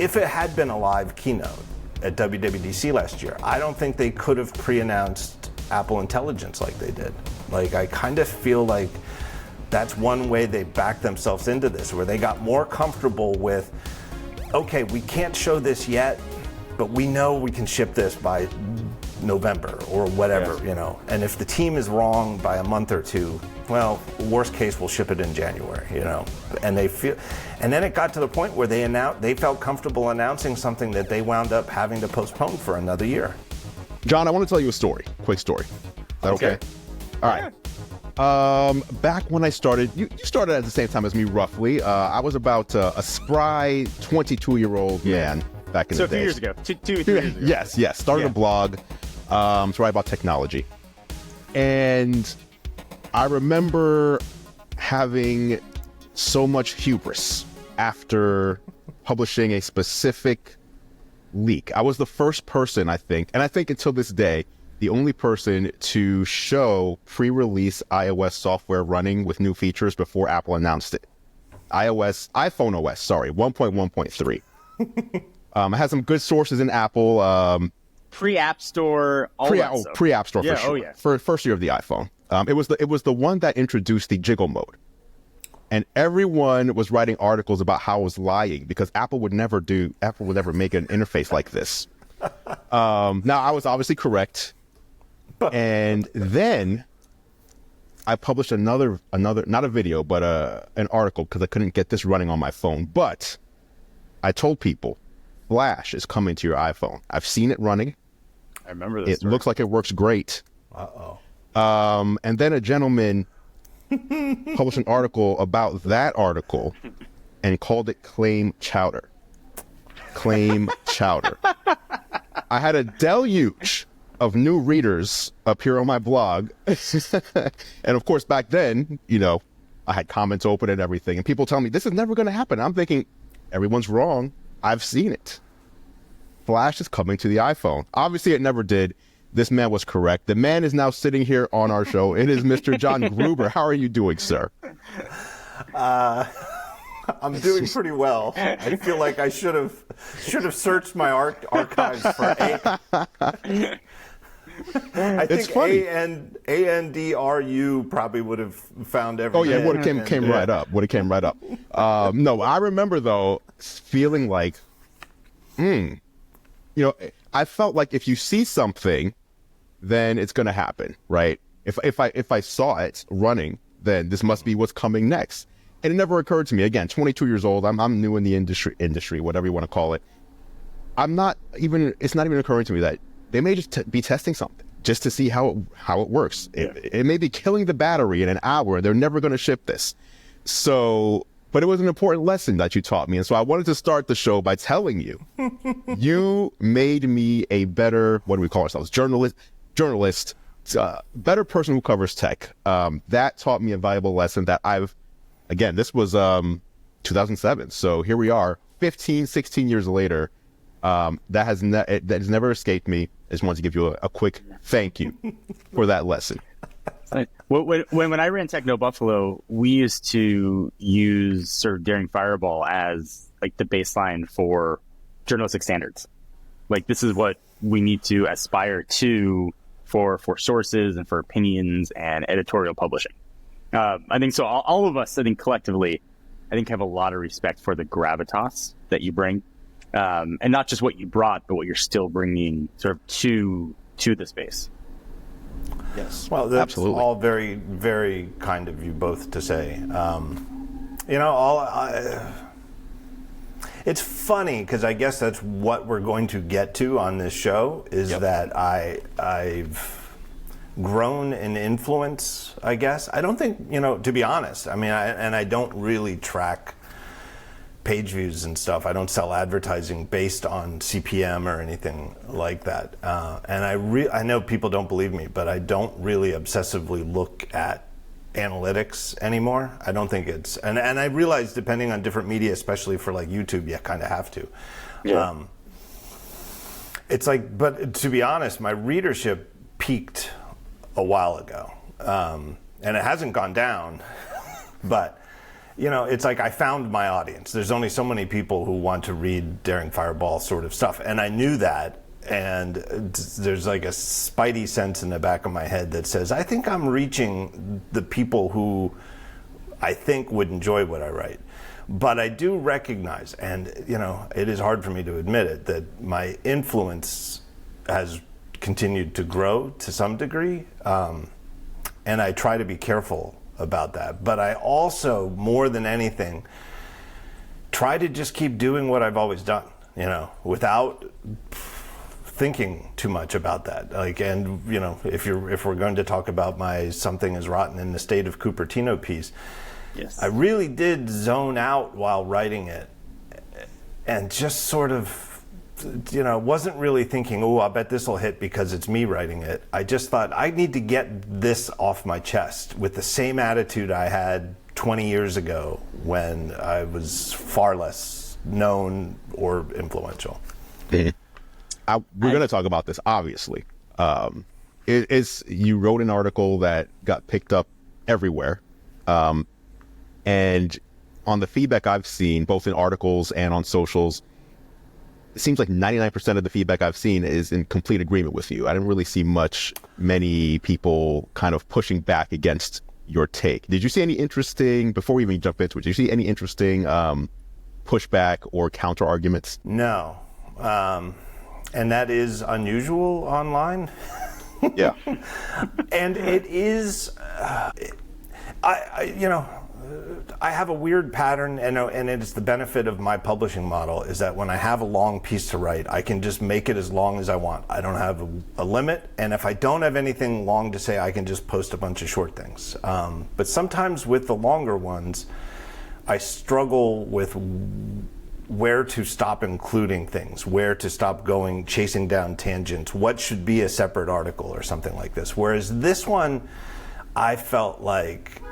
if it had been a live keynote at WWDC last year, I don't think they could have pre-announced Apple Intelligence like they did. Like, I kind of feel like that's one way they backed themselves into this, where they got more comfortable with, okay, we can't show this yet, but we know we can ship this by November or whatever, you know. And if the team is wrong by a month or two, well, worst case, we'll ship it in January, you know. And then it got to the point where they felt comfortable announcing something that they wound up having to postpone for another year. John, I want to tell you a story, quick story. Is that okay? All right. Back when I started, you started at the same time as me, roughly. I was about a spry 22-year-old man back in the day. So a few years ago, two years ago. Yes. Started a blog to write about technology. And I remember having so much hubris after publishing a specific leak. I was the first person, I think, and I think until this day, the only person to show pre-release iOS software running with new features before Apple announced it. iPhone OS, 1.1.3. It has some good sources in Apple. Pre-App Store, pre-App Store for sure. Oh yeah. For first year of the iPhone. It was the one that introduced the jiggle mode. And everyone was writing articles about how it was lying because Apple would never make an interface like this. Now, I was obviously correct. And then I published another not a video, but an article because I couldn't get this running on my phone. But I told people, Flash is coming to your iPhone. I've seen it running. I remember this. It looks like it works great. And then a gentleman published an article about that article and called it Claim Chowder. Claim Chowder. I had a deluge of new readers appear on my blog. And of course, back then, you know, I had comments open and everything. And people tell me, this is never going to happen. I'm thinking, everyone's wrong. I've seen it. Flash is coming to the iPhone. Obviously, it never did. This man was correct. The man is now sitting here on our show. It is Mr. John Gruber. How are you doing, sir? I'm doing pretty well. I feel like I should have searched my archives for I think Andru probably would have found everything. Oh yeah, it would have came right up. No, I remember though feeling like, you know, I felt like if you see something, then it's going to happen, right? If I saw it running, then this must be what's coming next. And it never occurred to me. Again, 22 years old. I'm new in the industry, whatever you want to call it. It's not even occurring to me that they may just be testing something just to see how it works. Yeah. It may be killing the battery in an hour. They're never going to ship this. So, but it was an important lesson that you taught me. And so I wanted to start the show by telling you, you made me a better, what do we call ourselves? Journalist, better person who covers tech. That taught me a valuable lesson that again, this was 2007. So here we are 15, 16 years later. That has never escaped me. I just wanted to give you a quick thank you for that lesson. When I ran Techno Buffalo, we used to use sort of Daring Fireball as like the baseline for journalistic standards. Like this is what we need to aspire to for sources and for opinions and editorial publishing. I think so. All of us, I think collectively, have a lot of respect for the gravitas that you bring. And not just what you brought, but what you're still bringing sort of to the space. Yes. Well, that's absolutely all very, very kind of you both to say. You know, it's funny because I guess that's what we're going to get to on this show is that I've grown in influence, I guess. I don't think, you know, to be honest, I mean, I don't really track page views and stuff. I don't sell advertising based on CPM or anything like that. And I know people don't believe me, but I don't really obsessively look at analytics anymore. I don't think it's, and I realize depending on different media, especially for like YouTube, you kind of have to. Yeah. It's like, but to be honest, my readership peaked a while ago. And it hasn't gone down, but it's like I found my audience. There's only so many people who want to read Daring Fireball sort of stuff. And I knew that. And there's like a spidey sense in the back of my head that says, I think I'm reaching the people who I think would enjoy what I write. But I do recognize, and it is hard for me to admit it, that my influence has continued to grow to some degree. And I try to be careful about that. But I also, more than anything, try to just keep doing what I've always done, without thinking too much about that. And if we're going to talk about my Something is Rotten in the State of Cupertino piece, yes, I really did zone out while writing it, and just sort of, wasn't really thinking, I bet this will hit because it's me writing it. I just thought I need to get this off my chest with the same attitude I had 20 years ago when I was far less known or influential. We're going to talk about this, obviously. You wrote an article that got picked up everywhere. And on the feedback I've seen, both in articles and on socials, it seems like 99% of the feedback I've seen is in complete agreement with you. I didn't really see many people kind of pushing back against your take. Did you see any interesting, before we even jump into it, did you see any interesting pushback or counter arguments? No. And that is unusual online. Yeah. And it is, I have a weird pattern, and it's the benefit of my publishing model, is that when I have a long piece to write, I can just make it as long as I want. I don't have a limit, and if I don't have anything long to say, I can just post a bunch of short things. But sometimes with the longer ones, I struggle with where to stop including things, where to stop chasing down tangents, what should be a separate article or something like this. Whereas this one, I felt like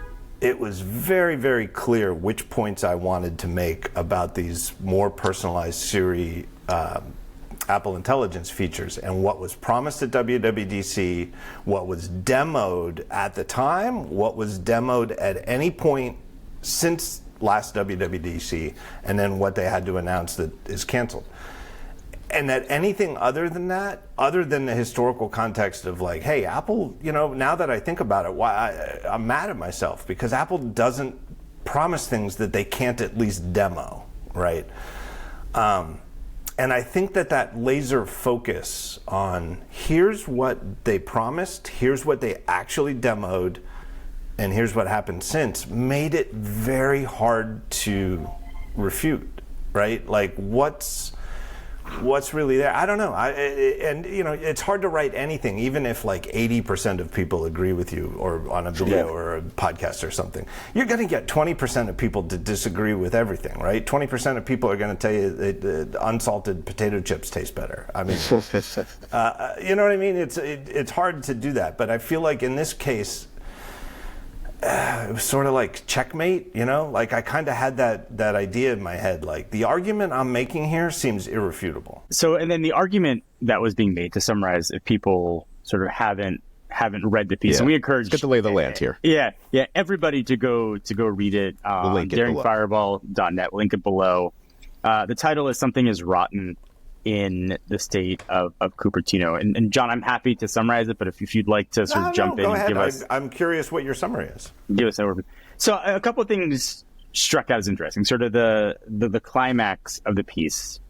it was very, very clear which points I wanted to make about these more personalized Siri Apple Intelligence features, and what was promised at WWDC, what was demoed at the time, what was demoed at any point since last WWDC, and then what they had to announce that is canceled. And that anything other than that, other than the historical context of like, hey, Apple, now that I think about it, I'm mad at myself because Apple doesn't promise things that they can't at least demo, right? And I think that laser focus on here's what they promised, here's what they actually demoed, and here's what happened since, made it very hard to refute, right? Like what's really there? I don't know. It's hard to write anything, even if like 80% of people agree with you, or on a video or a podcast or something. You're going to get 20% of people to disagree with everything, right? 20% of people are going to tell you that unsalted potato chips taste better. I mean, you know what I mean? It's hard to do that, but I feel like in this case, it was sort of like checkmate, like I kind of had that idea in my head, like the argument I'm making here seems irrefutable. So, and then the argument that was being made, to summarize, if people sort of haven't read the piece, and we encourage, get to lay the land here. Yeah, everybody to go read it. DaringFireball.net. Link it below. The title is Something is Rotten in the State of Cupertino. And John, I'm happy to summarize it, but if you'd like to sort of jump in and give us... I'm curious what your summary is. Give us an overview. So a couple of things struck out as interesting. Sort of the climax of the piece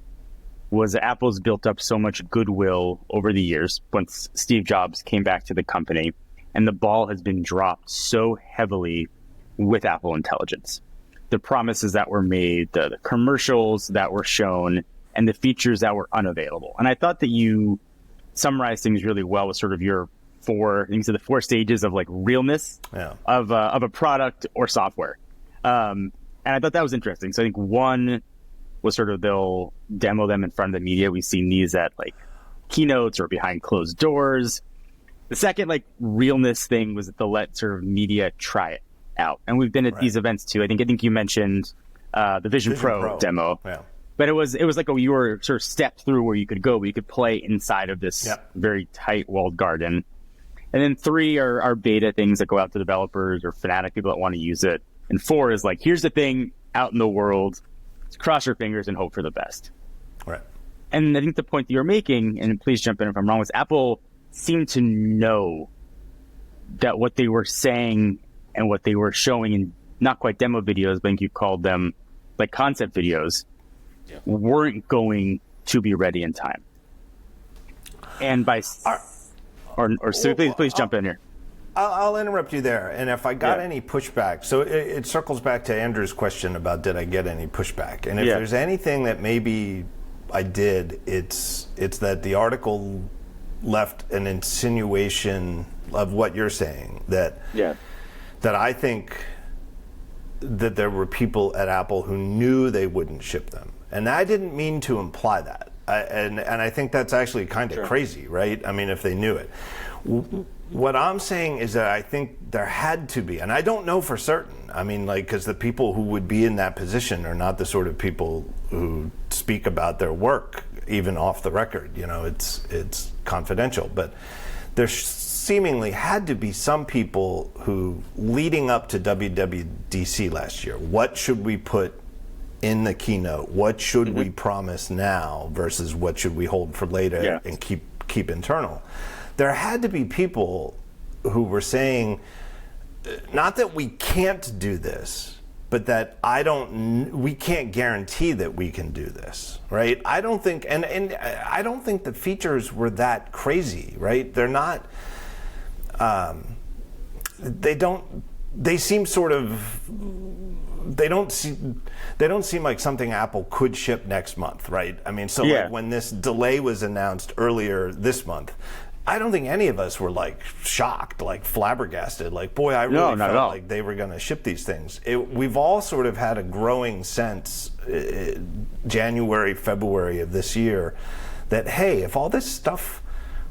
was that Apple's built up so much goodwill over the years once Steve Jobs came back to the company, and the ball has been dropped so heavily with Apple Intelligence. The promises that were made, the commercials that were shown, and the features that were unavailable. And I thought that you summarized things really well with sort of your the four stages of like realness of a product or software. And I thought that was interesting. So I think one was sort of they'll demo them in front of the media. We've seen these at like keynotes or behind closed doors. The second like realness thing was that they'll let sort of media try it out. And we've been at these events too. I think you mentioned the Vision Pro demo. Yeah. But it was like you were sort of stepped through where you could go, where you could play inside of this very tight walled garden. And then 3 are beta things that go out to developers or fanatic people that want to use it. And 4 is like, here's the thing out in the world, cross your fingers and hope for the best. Right. And I think the point that you're making, and please jump in if I'm wrong, was Apple seemed to know that what they were saying and what they were showing in not quite demo videos, but I think you called them like concept videos, weren't going to be ready in time. And by so please jump in here. I'll interrupt you there. And if I got any pushback, so it circles back to Andrew's question about did I get any pushback? And if there's anything that maybe I did, it's that the article left an insinuation of what you're saying, that I think that there were people at Apple who knew they wouldn't ship them. And I didn't mean to imply that. And I think that's actually kind of crazy, right? I mean, if they knew it. What I'm saying is that I think there had to be, and I don't know for certain. I mean, like, because the people who would be in that position are not the sort of people who speak about their work, even off the record. You know, it's confidential. But there seemingly had to be some people who, leading up to WWDC last year, what should we put in the keynote? What should we promise now versus what should we hold for later and keep internal? There had to be people who were saying, not that we can't do this, but that we can't guarantee that we can do this, right? I don't think, and I don't think the features were that crazy, right? They're not, they seem sort of, they don't seem like something Apple could ship next month, right? I mean, so like when this delay was announced earlier this month, I don't think any of us were like shocked, like flabbergasted, like, boy, I really felt like they were going to ship these things. We've all sort of had a growing sense, January, February of this year, that, hey, if all this stuff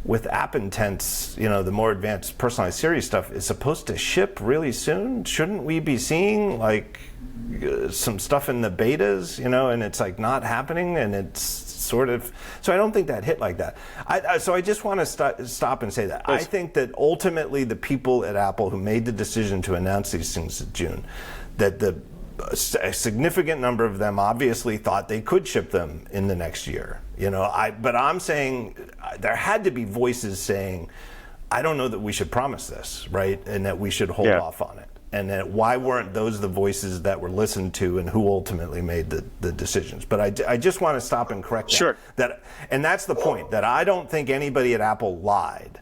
with app intents, you know, the more advanced personalized Siri stuff is supposed to ship really soon, shouldn't we be seeing like some stuff in the betas, you know, and it's like not happening, and it's sort of, so I don't think that hit like that. So I just want to stop and say that. I think that ultimately the people at Apple who made the decision to announce these things in June, that a significant number of them obviously thought they could ship them in the next year. You know, but I'm saying there had to be voices saying, I don't know that we should promise this, right? And that we should hold off on it. And that why weren't those the voices that were listened to, and who ultimately made the decisions? But I just want to stop and correct that. And that's the point, that I don't think anybody at Apple lied.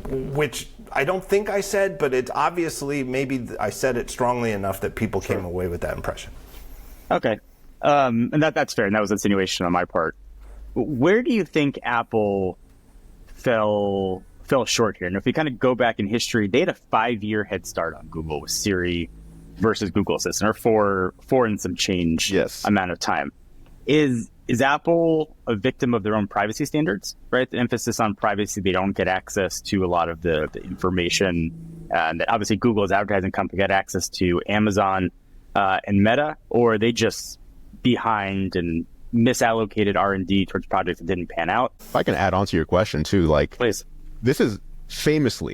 Which I don't think I said, but it's obviously, maybe I said it strongly enough that people came away with that impression. Okay. And that's fair. And that was an insinuation on my part. Where do you think Apple fell short here? And if we kind of go back in history, they had a 5-year head start on Google with Siri versus Google Assistant, or four and some change amount of time. Is Apple a victim of their own privacy standards, right? The emphasis on privacy, they don't get access to a lot of the information. And obviously Google's advertising company got access to Amazon and Meta, or are they just behind and misallocated R&D towards projects that didn't pan out? If I can add on to your question too, like, please. This is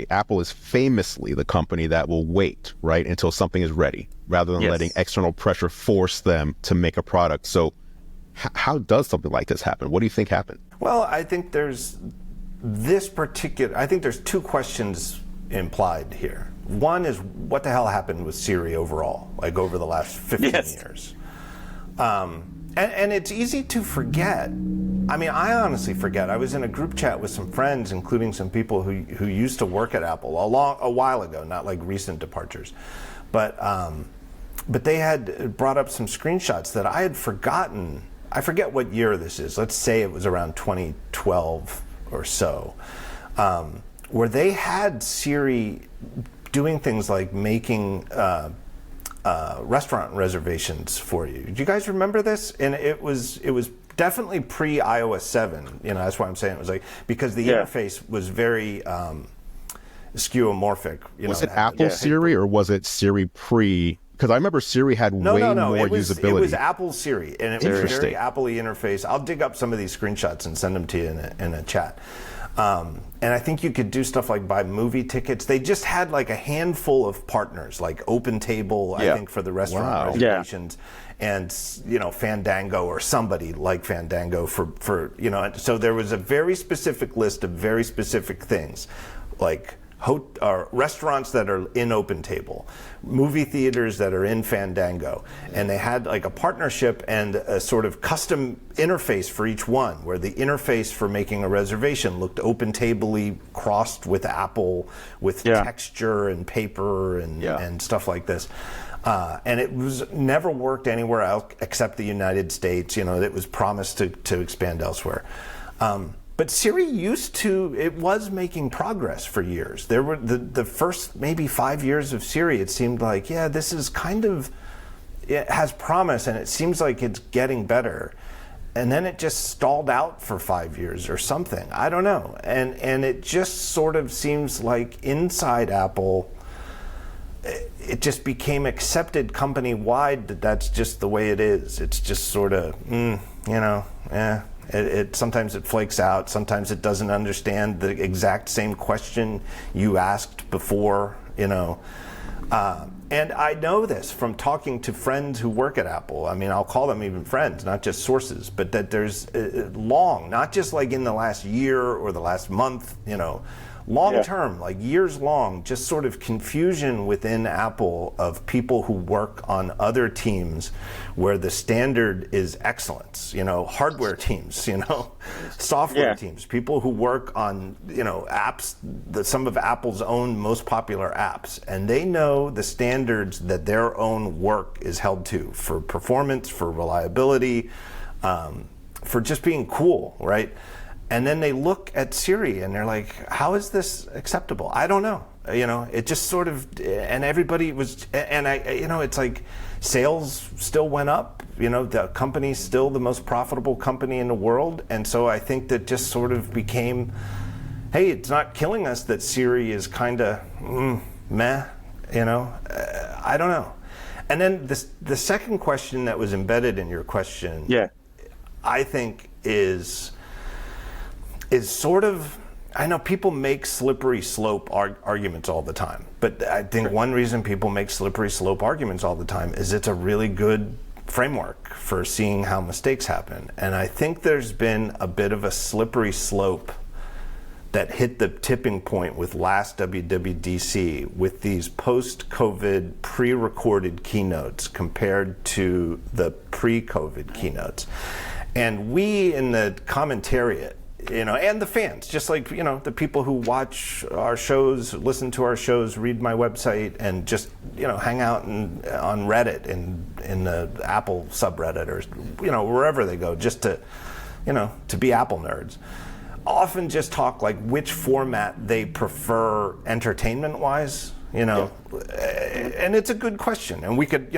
Apple is famously the company that will wait, right, until something is ready, rather than letting external pressure force them to make a product. So how does something like this happen? What do you think happened? Well, I think there's two questions implied here. One is, what the hell happened with Siri overall, like over the last 15 years? And it's easy to forget. I mean, I honestly forget. I was in a group chat with some friends, including some people who used to work at Apple a while ago, not like recent departures. But they had brought up some screenshots that I had forgotten. I forget what year this is. Let's say it was around 2012 or so, where they had Siri doing things like making restaurant reservations for you. Do you guys remember this? And it was definitely pre-iOS 7. You know, that's why I'm saying it was like, because the interface was very skeuomorphic. Was it Apple Siri, or was it Siri pre? Because I remember Siri had way more usability. It was Apple Siri, and it was a very Apple-y interface. I'll dig up some of these screenshots and send them to you in a chat. And I think you could do stuff like buy movie tickets. They just had like a handful of partners, like Open Table, I think, for the restaurant reservations, and Fandango or somebody like Fandango for So there was a very specific list of very specific things, like restaurants that are in Open Table, movie theaters that are in Fandango, and they had like a partnership and a sort of custom interface for each one, where the interface for making a reservation looked Open Table-y, crossed with Apple, with texture and paper and stuff like this. And it was never worked anywhere else except the United States. It was promised to expand elsewhere. But Siri it was making progress for years. There were the first maybe 5 years of Siri, it seemed like, this is it has promise and it seems like it's getting better. And then it just stalled out for 5 years or something. I don't know. And it just sort of seems like inside Apple, it just became accepted company-wide that that's just the way it is. It's just sort of, sometimes it flakes out. Sometimes it doesn't understand the exact same question you asked before, And I know this from talking to friends who work at Apple. I mean, I'll call them even friends, not just sources, but that there's not just like in the last year or the last month, long term, like years long, just sort of confusion within Apple of people who work on other teams where the standard is excellence, hardware teams, software teams, people who work on, apps, some of Apple's own most popular apps, and they know the standards that their own work is held to for performance, for reliability, for just being cool, right? And then they look at Siri and they're like, how is this acceptable? I don't know. It just sort of, and everybody was, and it's like sales still went up. The company's still the most profitable company in the world. And so I think that just sort of became, hey, it's not killing us that Siri is kind of meh, I don't know. And then the second question that was embedded in your question, I think is sort of, I know people make slippery slope arguments all the time, but I think one reason people make slippery slope arguments all the time is it's a really good framework for seeing how mistakes happen. And I think there's been a bit of a slippery slope that hit the tipping point with last WWDC with these post-COVID pre-recorded keynotes compared to the pre-COVID keynotes. And we in the commentariat, and the fans, just like, the people who watch our shows, listen to our shows, read my website, and just, hang out on Reddit in the Apple subreddit or, wherever they go, just to be Apple nerds, often just talk like which format they prefer entertainment-wise, and it's a good question. And we could,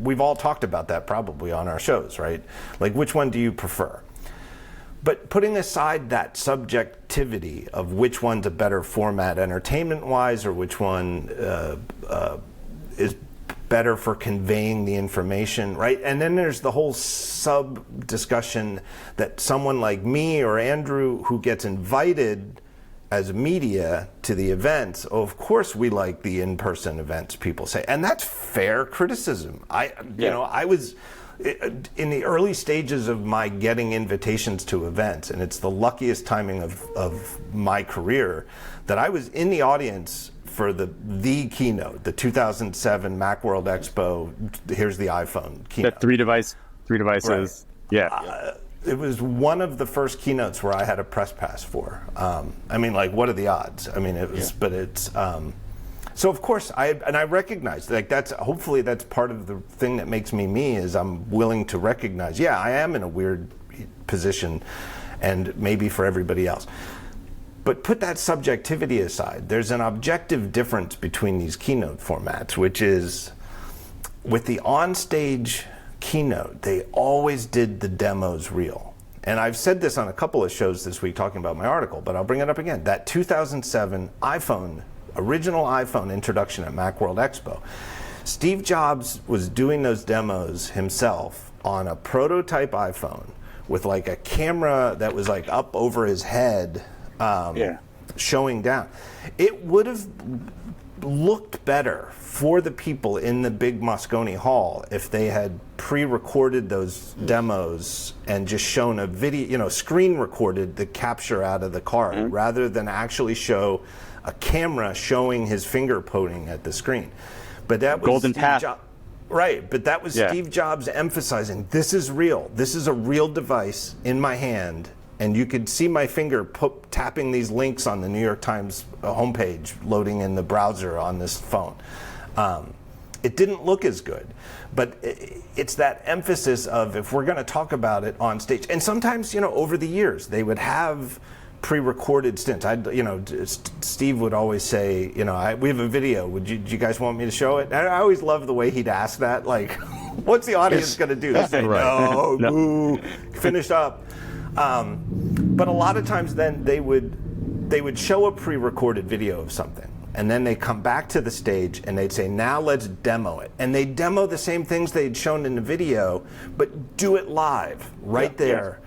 we've all talked about that probably on our shows, right? Like, which one do you prefer? But putting aside that subjectivity of which one's a better format entertainment-wise or which one is better for conveying the information, right? And then there's the whole sub-discussion that someone like me or Andru who gets invited as media to the events, of course we like the in-person events, people say. And that's fair criticism. I was in the early stages of my getting invitations to events, and it's the luckiest timing of my career, that I was in the audience for the keynote, the 2007 Macworld Expo, here's the iPhone keynote. That three devices. Right. Yeah. It was one of the first keynotes where I had a press pass for. What are the odds? But it's... So of course, I recognize, like, hopefully that's part of the thing that makes me me, is I'm willing to recognize, I am in a weird position, and maybe for everybody else. But put that subjectivity aside, there's an objective difference between these keynote formats, which is, with the onstage keynote, they always did the demos real. And I've said this on a couple of shows this week talking about my article, but I'll bring it up again. That 2007 original iPhone introduction at Macworld Expo. Steve Jobs was doing those demos himself on a prototype iPhone with like a camera that was like up over his head showing down. It would have looked better for the people in the big Moscone Hall if they had pre-recorded those demos and just shown a video, screen recorded the capture out of the card rather than actually show a camera showing his finger pointing at the screen. But that was golden path. Right, but that was Steve Jobs emphasizing, this is real. This is a real device in my hand, and you could see my finger tapping these links on the New York Times homepage, loading in the browser on this phone. It didn't look as good, but it's that emphasis of, if we're going to talk about it on stage, and sometimes, over the years, they would have pre-recorded stints. Steve would always say, we have a video. Do you guys want me to show it? And I always love the way he'd ask that. Like, what's the audience going to do? Say, no, boo, finish up. But a lot of times, then they would show a pre-recorded video of something, and then they come back to the stage and they'd say, now let's demo it. And they demo the same things they'd shown in the video, but do it live right there.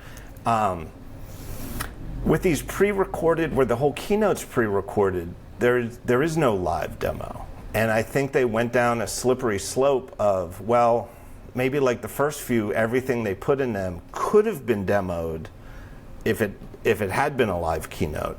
With these pre-recorded, where the whole keynote's pre-recorded, there is no live demo. And I think they went down a slippery slope of, well, maybe like the first few, everything they put in them could have been demoed if it had been a live keynote.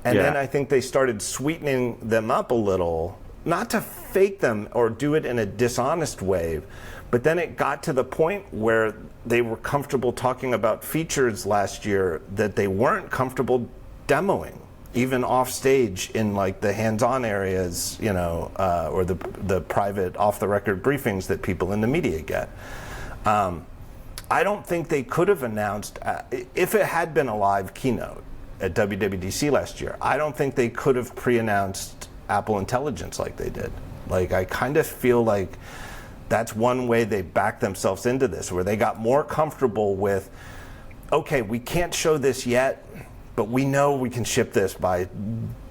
And then I think they started sweetening them up a little, not to fake them or do it in a dishonest way, but then it got to the point where they were comfortable talking about features last year that they weren't comfortable demoing, even off stage in like the hands-on areas, or the private off-the-record briefings that people in the media get. I don't think they could have announced, if it had been a live keynote at WWDC last year, I don't think they could have pre-announced Apple Intelligence like they did. Like, I kind of feel like that's one way they backed themselves into this, where they got more comfortable with, okay, we can't show this yet, but we know we can ship this by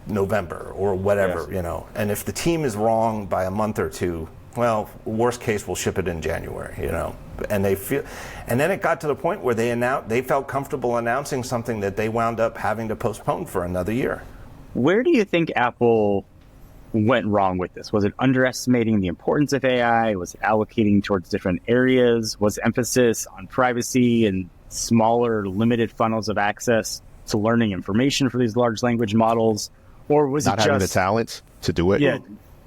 November or whatever, And if the team is wrong by a month or two, well, worst case, we'll ship it in January, And then it got to the point where they felt comfortable announcing something that they wound up having to postpone for another year. Where do you think Apple went wrong with this? Was it underestimating the importance of AI? Was it allocating towards different areas? Was emphasis on privacy and smaller, limited funnels of access to learning information for these large language models? Or was not having the talent to do it? Yeah.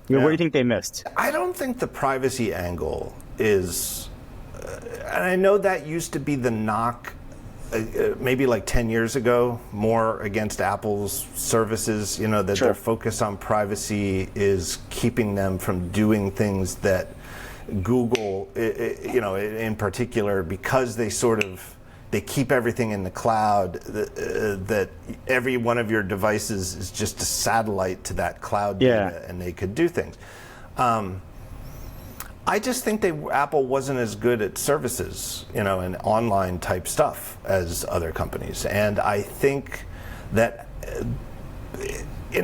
What do you think they missed? I don't think the privacy angle is, and I know that used to be the knock maybe like 10 years ago, more against Apple's services, that their focus on privacy is keeping them from doing things that Google, in particular, because they keep everything in the cloud, that every one of your devices is just a satellite to that cloud data, and they could do things. I just think Apple wasn't as good at services, and online type stuff as other companies. And I think that I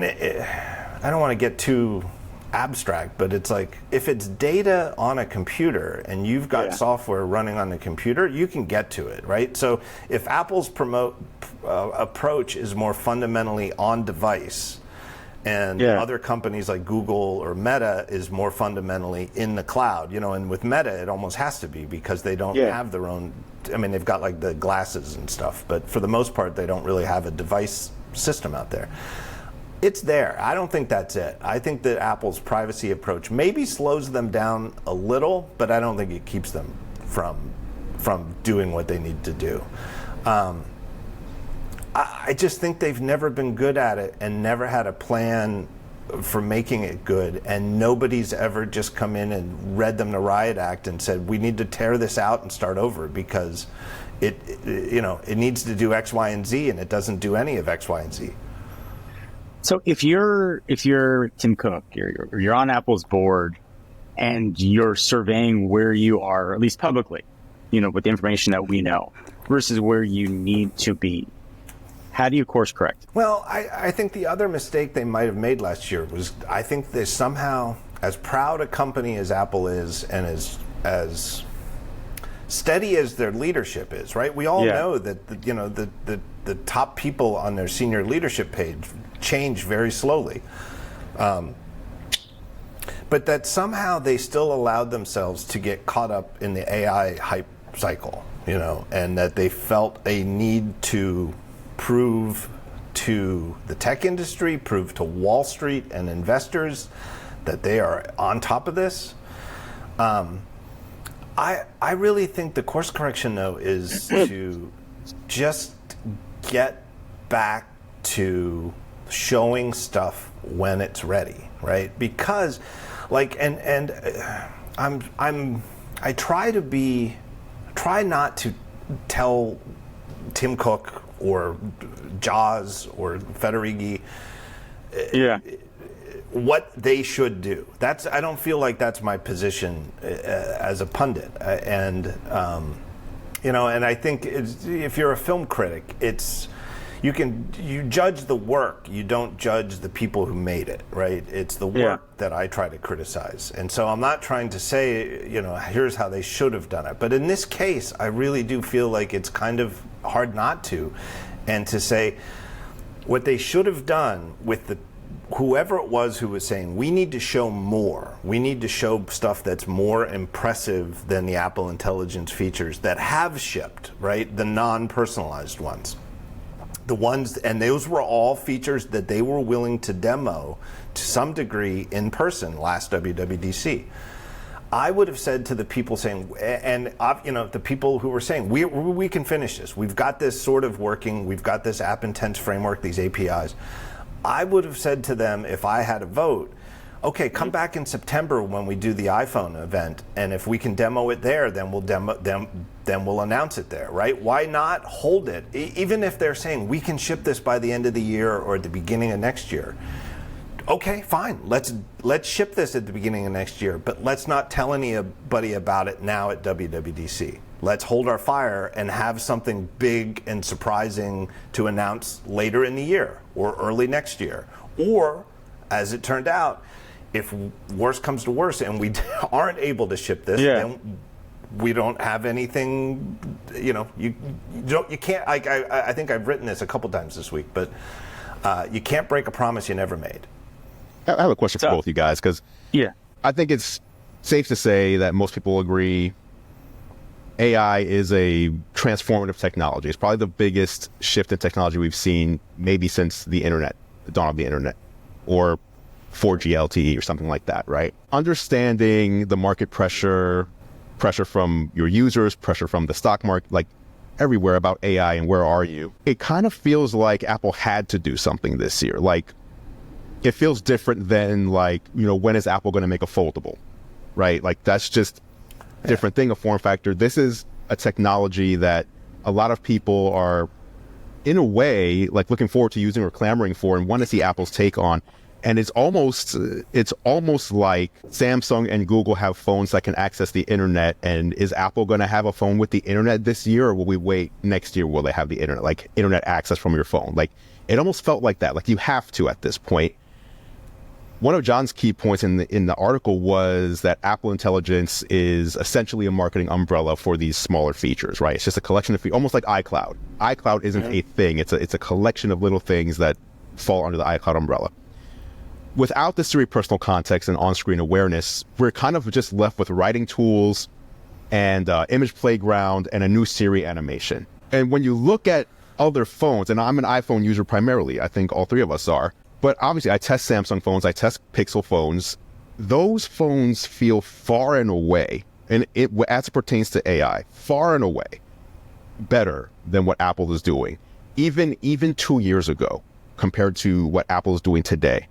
don't want to get too abstract, but it's like, if it's data on a computer and you've got software running on the computer, you can get to it, right? So if Apple's approach is more fundamentally on device, and other companies like Google or Meta is more fundamentally in the cloud, and with Meta it almost has to be, because they don't have their own, they've got like the glasses and stuff, but for the most part they don't really have a device system out there. It's there. I don't think that's it. I think that Apple's privacy approach maybe slows them down a little, but I don't think it keeps them from doing what they need to do. I just think they've never been good at it and never had a plan for making it good, and nobody's ever just come in and read them the Riot Act and said, we need to tear this out and start over because it needs to do X, Y, and Z, and it doesn't do any of X, Y, and Z. So if you're Tim Cook, you're on Apple's board, and you're surveying where you are, at least publicly, with the information that we know, versus where you need to be, how do you course correct? Well, I think the other mistake they might have made last year was, I think they somehow, as proud a company as Apple is, and as steady as their leadership is, right? We all know that the top people on their senior leadership page change very slowly. But that somehow they still allowed themselves to get caught up in the AI hype cycle, and that they felt a need to prove to the tech industry, prove to Wall Street and investors that they are on top of this. I really think the course correction, though, is to just get back to showing stuff when it's ready, right? Because, I try not to tell Tim Cook or Jaws or Federighi what they should do. I don't feel like that's my position as a pundit, and I think if you're a film critic, you judge the work, you don't judge the people who made it, right? It's the work that I try to criticize, and so I'm not trying to say here's how they should have done it. But in this case, I really do feel like it's kind of hard not to, and to say what they should have done with whoever it was who was saying, we need to show more. We need to show stuff that's more impressive than the Apple Intelligence features that have shipped, right? The non-personalized ones. The ones, and those were all features that they were willing to demo to some degree in person last WWDC. I would have said to the people saying, and the people who were saying, we can finish this. We've got this sort of working. We've got this app intense framework, these APIs. I would have said to them, if I had a vote, okay, come back in September when we do the iPhone event, and if we can demo it there, then we'll announce it there, right? Why not hold it? Even if they're saying we can ship this by the end of the year or at the beginning of next year. Okay, fine. Let's ship this at the beginning of next year, but let's not tell anybody about it now at WWDC. Let's hold our fire and have something big and surprising to announce later in the year or early next year. Or, as it turned out, if worse comes to worse and we aren't able to ship this, then we don't have anything. You can't. I think I've written this a couple times this week, but you can't break a promise you never made. I have a question for both you guys, because I think it's safe to say that most people agree AI is a transformative technology. It's probably the biggest shift in technology we've seen maybe since the internet, the dawn of the internet, or 4G LTE or something like that, right? Understanding the market pressure from your users, pressure from the stock market, like everywhere about AI and where are you? It kind of feels like Apple had to do something this year. Like, it feels different than when is Apple going to make a foldable, right? Like, that's just a different thing, a form factor. This is a technology that a lot of people are, in a way, looking forward to using or clamoring for and want to see Apple's take on. And it's almost like Samsung and Google have phones that can access the internet. And is Apple going to have a phone with the internet this year, or will we wait next year? Will they have the internet, internet access from your phone? It almost felt like that. You have to at this point. One of John's key points in the article was that Apple Intelligence is essentially a marketing umbrella for these smaller features, right? It's just a collection of almost like iCloud. iCloud isn't a thing. It's a collection of little things that fall under the iCloud umbrella. Without the Siri personal context and on-screen awareness, we're kind of just left with writing tools and image playground and a new Siri animation. And when you look at other phones, and I'm an iPhone user primarily, I think all three of us are, but obviously I test Samsung phones, I test Pixel phones. Those phones feel far and away, and as it pertains to AI, far and away better than what Apple is doing, even 2 years ago compared to what Apple is doing today.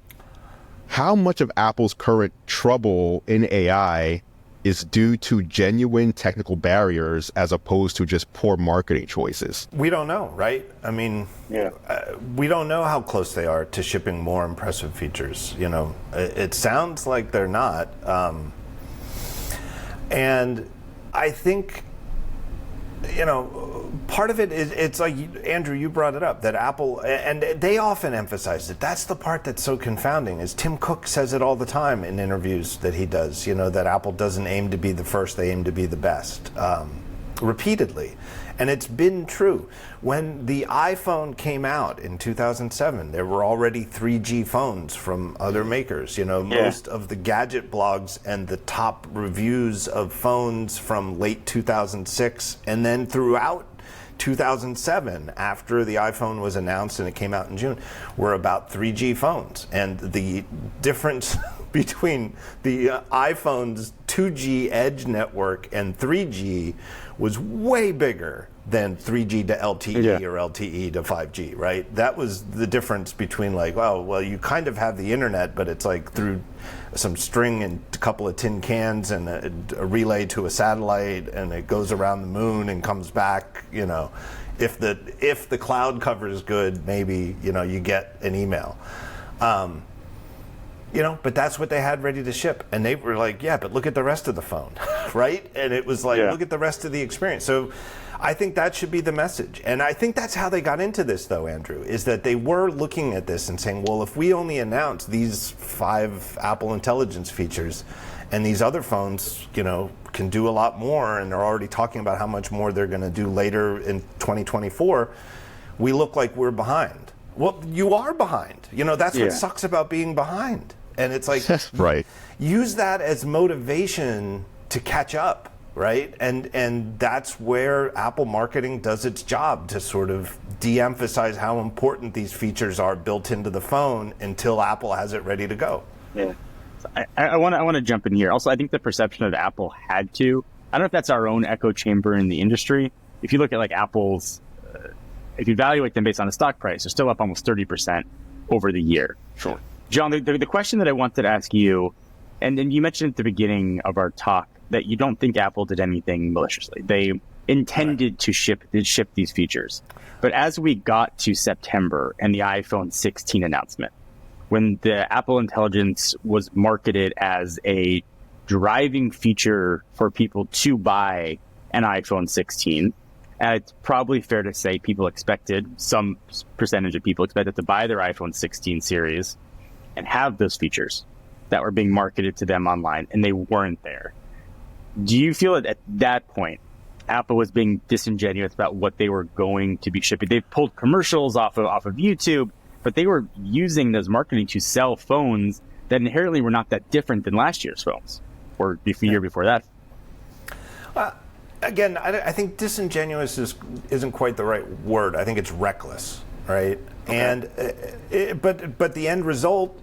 How much of Apple's current trouble in AI is due to genuine technical barriers as opposed to just poor marketing choices? We don't know, right? I mean, we don't know how close they are to shipping more impressive features. It sounds like they're not. And I think, part of it is, it's like, Andrew, you brought it up, that Apple, and they often emphasize it. That's the part that's so confounding, is Tim Cook says it all the time in interviews that he does, that Apple doesn't aim to be the first, they aim to be the best. repeatedly. And it's been true. When the iPhone came out in 2007, there were already 3G phones from other makers. Most of the gadget blogs and the top reviews of phones from late 2006 and then throughout 2007, after the iPhone was announced and it came out in June, were about 3G phones. And the difference between the iPhone's 2G edge network and 3G was way bigger than 3G to LTE or LTE to 5G, right? That was the difference between you kind of have the internet, but it's like through some string and a couple of tin cans and a relay to a satellite, and it goes around the moon and comes back. If the cloud cover is good, maybe you get an email. But that's what they had ready to ship. And they were like, yeah, but look at the rest of the phone, right? And it was like, look at the rest of the experience. So I think that should be the message. And I think that's how they got into this, though, Andru, is that they were looking at this and saying, well, if we only announce these 5 Apple Intelligence features and these other phones, can do a lot more, and they're already talking about how much more they're going to do later in 2024, we look like we're behind. Well, you are behind. That's what sucks about being behind. And it's like, right. Use that as motivation to catch up, right? And that's where Apple marketing does its job, to sort of de-emphasize how important these features are built into the phone until Apple has it ready to go. Yeah. So I want to jump in here. Also, I think the perception of Apple had to, I don't know if that's our own echo chamber in the industry. If you look at Apple's, if you evaluate them based on the stock price, they're still up almost 30% over the year. Sure. John, the question that I wanted to ask you, and then you mentioned at the beginning of our talk that you don't think Apple did anything maliciously. They intended to ship these features. But as we got to September and the iPhone 16 announcement, when the Apple Intelligence was marketed as a driving feature for people to buy an iPhone 16, it's probably fair to say some percentage of people expected to buy their iPhone 16 series and have those features that were being marketed to them online, and they weren't there. Do you feel that at that point, Apple was being disingenuous about what they were going to be shipping? They pulled commercials off of YouTube, but they were using those marketing to sell phones that inherently were not that different than last year's phones or the year before that. Again, I think disingenuous isn't quite the right word. I think it's reckless, right? Okay. And but the end result,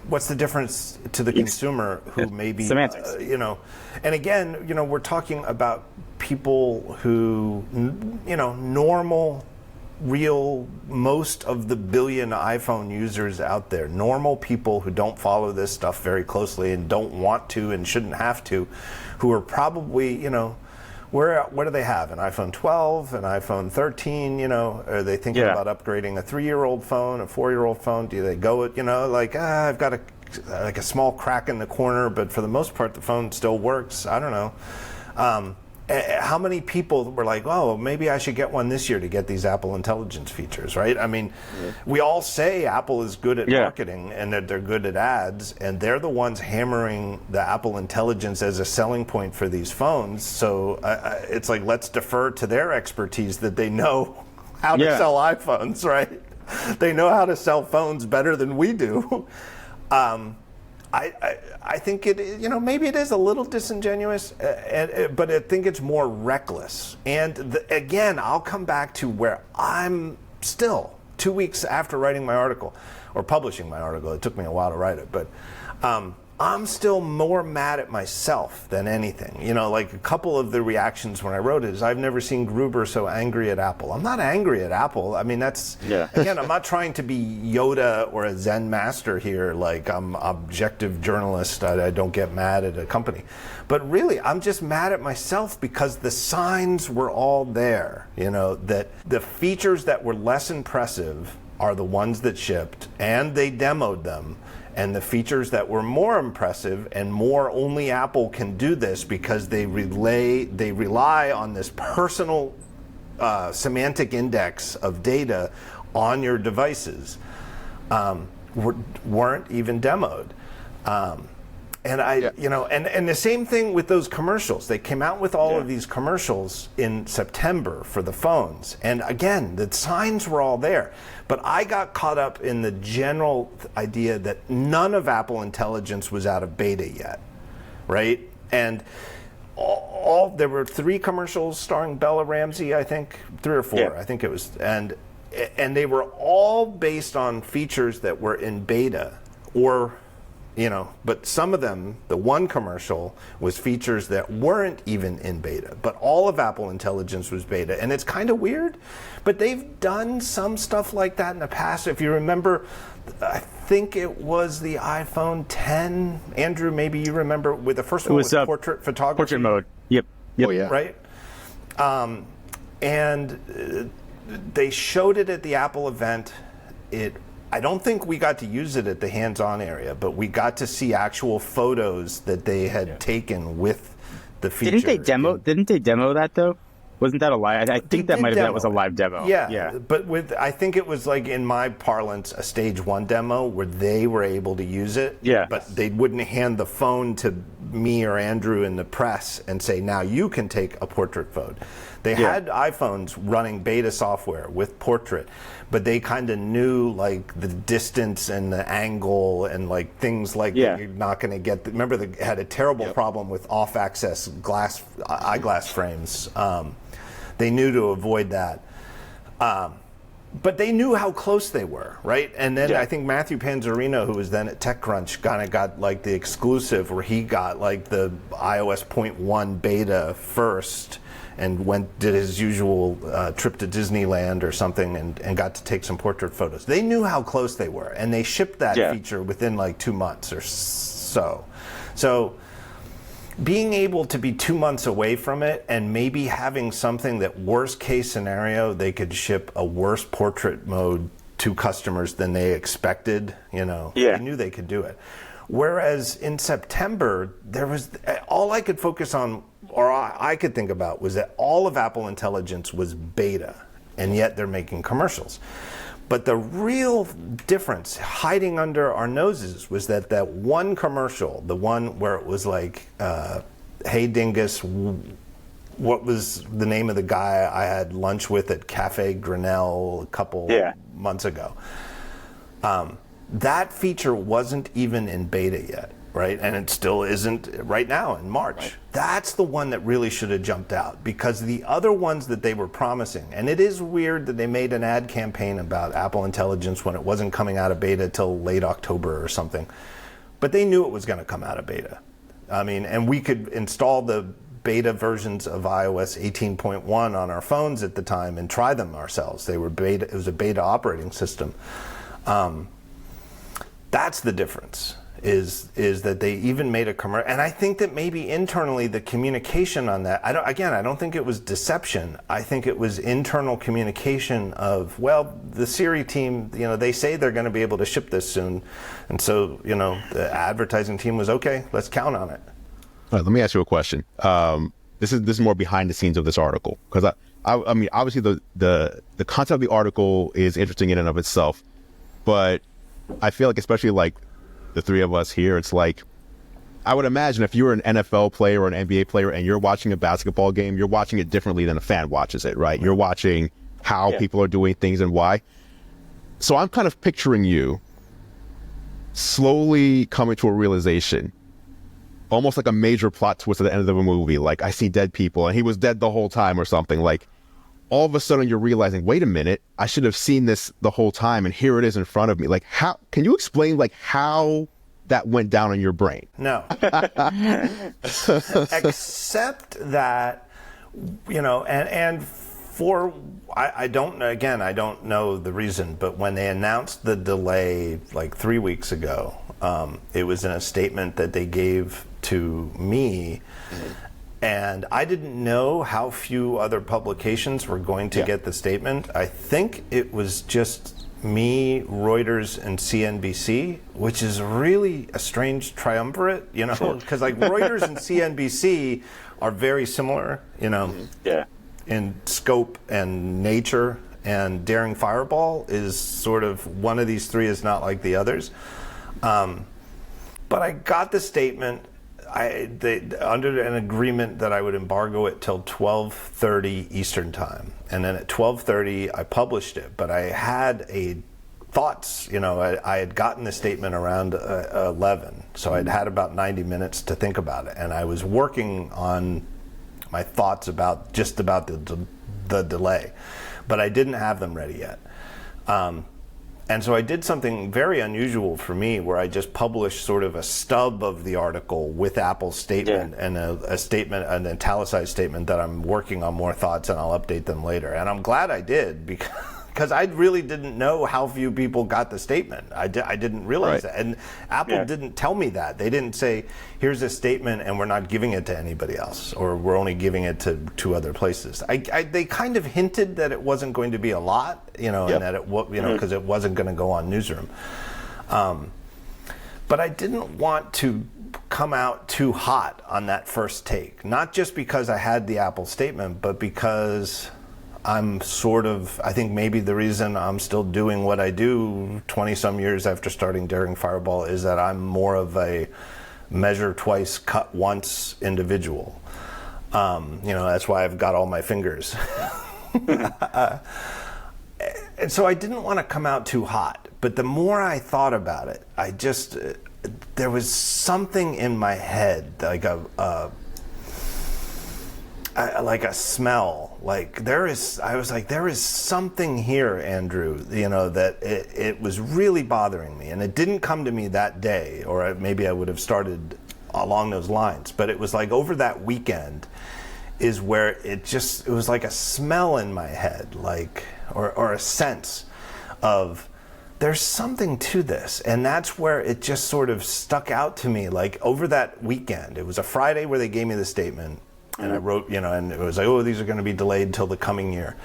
what's the difference to the consumer who maybe semantics? And again, we're talking about people who, normal, real, most of the billion iPhone users out there, normal people who don't follow this stuff very closely and don't want to and shouldn't have to, who are probably, what do they have? An iPhone 12, an iPhone 13, are they thinking about upgrading a 3-year-old phone, a 4-year-old phone? Do they go with, I've got a small crack in the corner, but for the most part, the phone still works. I don't know. How many people were like, oh, maybe I should get one this year to get these Apple Intelligence features, right? I mean, we all say Apple is good at marketing and that they're good at ads, and they're the ones hammering the Apple Intelligence as a selling point for these phones. So it's like, let's defer to their expertise that they know how to sell iPhones, right? They know how to sell phones better than we do. I think maybe it is a little disingenuous, but I think it's more reckless. And again, I'll come back to where I'm still 2 weeks after writing my article or publishing my article. It took me a while to write it, but I'm still more mad at myself than anything. A couple of the reactions when I wrote it is, I've never seen Gruber so angry at Apple. I'm not angry at Apple. I mean, that's, again, I'm not trying to be Yoda or a Zen master here, like I'm objective journalist. I don't get mad at a company. But really, I'm just mad at myself because the signs were all there, that the features that were less impressive are the ones that shipped, and they demoed them. And the features that were more impressive and more only Apple can do this because they rely on this personal semantic index of data on your devices weren't even demoed. and the same thing with those commercials. They came out with all of these commercials in September for the phones. And again, the signs were all there. But I got caught up in the general idea that none of Apple Intelligence was out of beta yet, right? And there were 3 commercials starring Bella Ramsey, I think, 3 or 4, I think it was. And they were all based on features that were in beta or... but some of them, the one commercial was features that weren't even in beta, but all of Apple Intelligence was beta. And it's kind of weird, but they've done some stuff like that in the past. If you remember, I think it was the iPhone 10. Andrew, maybe you remember with the first one was portrait photography. Portrait mode. Yep. Oh, yeah. Right? And they showed it at the Apple event. I don't think we got to use it at the hands-on area, but we got to see actual photos that they had taken with the feature. Didn't they demo that though? Wasn't that a live? I think that that was a live demo. Yeah. But I think it was like in my parlance a stage 1 demo where they were able to use it. Yeah. But they wouldn't hand the phone to me or Andrew in the press and say, now you can take a portrait photo. They had iPhones running beta software with portrait, but they kind of knew like the distance and the angle and like things like that you're not going to get. Remember, they had a terrible problem with off-access eyeglass frames. They knew to avoid that. But they knew how close they were, right? And then I think Matthew Panzarino, who was then at TechCrunch, kind of got like the exclusive where he got like the iOS 0.1 beta first and did his usual trip to Disneyland or something and got to take some portrait photos. They knew how close they were, and they shipped that feature within like 2 months or so. So being able to be 2 months away from it and maybe having something that worst case scenario, they could ship a worse portrait mode to customers than they expected, they knew they could do it. Whereas in September, there was all I could focus on, or I could think about, was that all of Apple Intelligence was beta, and yet they're making commercials. But the real difference hiding under our noses was that one commercial, the one where it was like, hey Dingus, what was the name of the guy I had lunch with at Cafe Grinnell a couple months ago? That feature wasn't even in beta yet, right? And it still isn't right now in March. Right. That's the one that really should have jumped out, because the other ones that they were promising, and it is weird that they made an ad campaign about Apple Intelligence when it wasn't coming out of beta till late October or something, but they knew it was going to come out of beta. I mean, and we could install the beta versions of iOS 18.1 on our phones at the time and try them ourselves. They were beta. It was a beta operating system. That's the difference, is that they even made a commercial. And I think that maybe internally the communication on that, I don't think it was deception. I think it was internal communication of, well, the Siri team, they say they're going to be able to ship this soon. And so, the advertising team was, okay, let's count on it. All right, let me ask you a question. This is more behind the scenes of this article, because I mean, obviously the content of the article is interesting in and of itself, but I feel like, especially like the three of us here, it's like, I would imagine if you're an NFL player or an NBA player and you're watching a basketball game, you're watching it differently than a fan watches it, right? You're watching how people are doing things and why. So I'm kind of picturing you slowly coming to a realization, almost like a major plot twist at the end of a movie. Like, I see dead people and he was dead the whole time or something. Like, all of a sudden you're realizing, wait a minute, I should have seen this the whole time and here it is in front of me. Like, how can you explain like how that went down in your brain? No. Except that, and for, I don't know the reason, but when they announced the delay like 3 weeks ago, it was in a statement that they gave to me. And I didn't know how few other publications were going to get the statement. I think it was just me, Reuters, and CNBC, which is really a strange triumvirate, because like Reuters and CNBC are very similar, in scope and nature. And Daring Fireball is sort of, one of these three is not like the others. But I got the statement. Under an agreement that I would embargo it till 12:30 Eastern time, and then at 12:30 I published it. But I had thoughts. I had gotten the statement around 11, so I'd had about 90 minutes to think about it, and I was working on my thoughts about the delay, but I didn't have them ready yet. And so I did something very unusual for me, where I just published sort of a stub of the article with Apple's statement and a statement, an italicized statement that I'm working on more thoughts and I'll update them later. And I'm glad I did, because I really didn't know how few people got the statement. I didn't realize that. And Apple didn't tell me that. They didn't say, here's a statement and we're not giving it to anybody else, or we're only giving it to 2 other places. They kind of hinted that it wasn't going to be a lot, and that it, because it wasn't going to go on Newsroom. But I didn't want to come out too hot on that first take, not just because I had the Apple statement, but because I think maybe the reason I'm still doing what I do 20 some years after starting Daring Fireball is that I'm more of a measure twice, cut once individual. That's why I've got all my fingers. And so I didn't want to come out too hot, but the more I thought about it, there was something in my head, like a smell. I was like, there is something here, Andru, that it was really bothering me. And it didn't come to me that day, or maybe I would have started along those lines. But it was like over that weekend is where it was like a smell in my head, or a sense of, there's something to this. And that's where it just sort of stuck out to me. Like over that weekend, it was a Friday where they gave me the statement. And I wrote, and it was like, oh, these are going to be delayed till the coming year.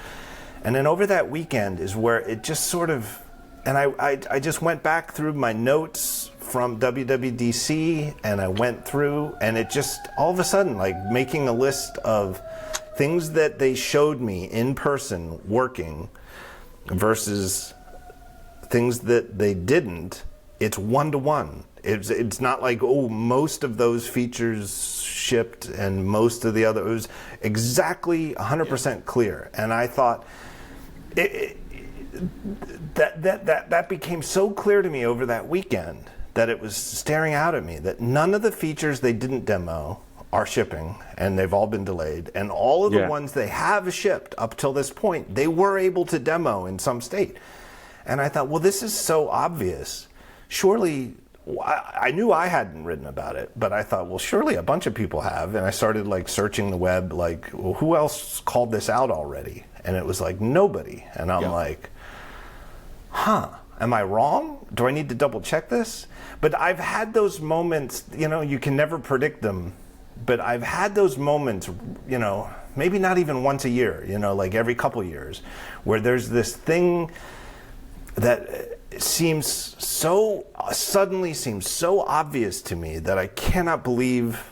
And then over that weekend is where it just sort of, and I just went back through my notes from WWDC, and I went through, and it just, all of a sudden, like making a list of things that they showed me in person working versus things that they didn't, it's 1-to-1. It's not like, oh, most of those features shipped and most of the other. It was exactly 100% clear. And I thought that became so clear to me over that weekend, that it was staring out at me, that none of the features they didn't demo are shipping, and they've all been delayed. And all of the ones they have shipped up till this point, they were able to demo in some state. And I thought, well, this is so obvious. Surely, I knew I hadn't written about it, but I thought, well, surely a bunch of people have. And I started searching the web, well, who else called this out already? And it was like, nobody. And I'm like, am I wrong? Do I need to double check this? But I've had those moments, you can never predict them, but I've had those moments, maybe not even once a year, like every couple years, where there's this thing that suddenly seems so obvious to me that I cannot believe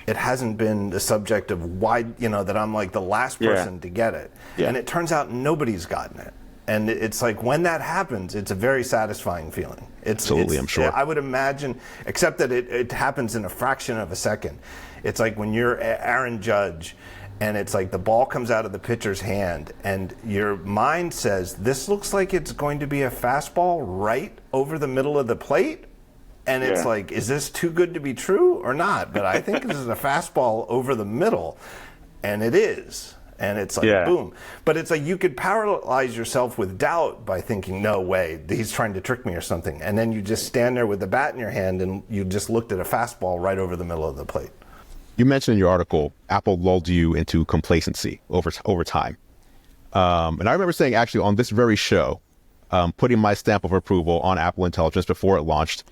it hasn't been the subject of why, that I'm like the last person to get it. And it turns out nobody's gotten it. And it's like, when that happens, it's a very satisfying feeling. Absolutely, I'm sure. I would imagine, except that it happens in a fraction of a second. It's like when you're Aaron Judge, and it's like the ball comes out of the pitcher's hand, and your mind says, this looks like it's going to be a fastball right over the middle of the plate. And it's like, is this too good to be true or not? But I think this is a fastball over the middle, and it is. And it's like, boom. But it's like you could paralyze yourself with doubt by thinking, no way, he's trying to trick me or something. And then you just stand there with the bat in your hand, and you just looked at a fastball right over the middle of the plate. You mentioned in your article, Apple lulled you into complacency over time. And I remember saying, actually, on this very show, putting my stamp of approval on Apple Intelligence before it launched,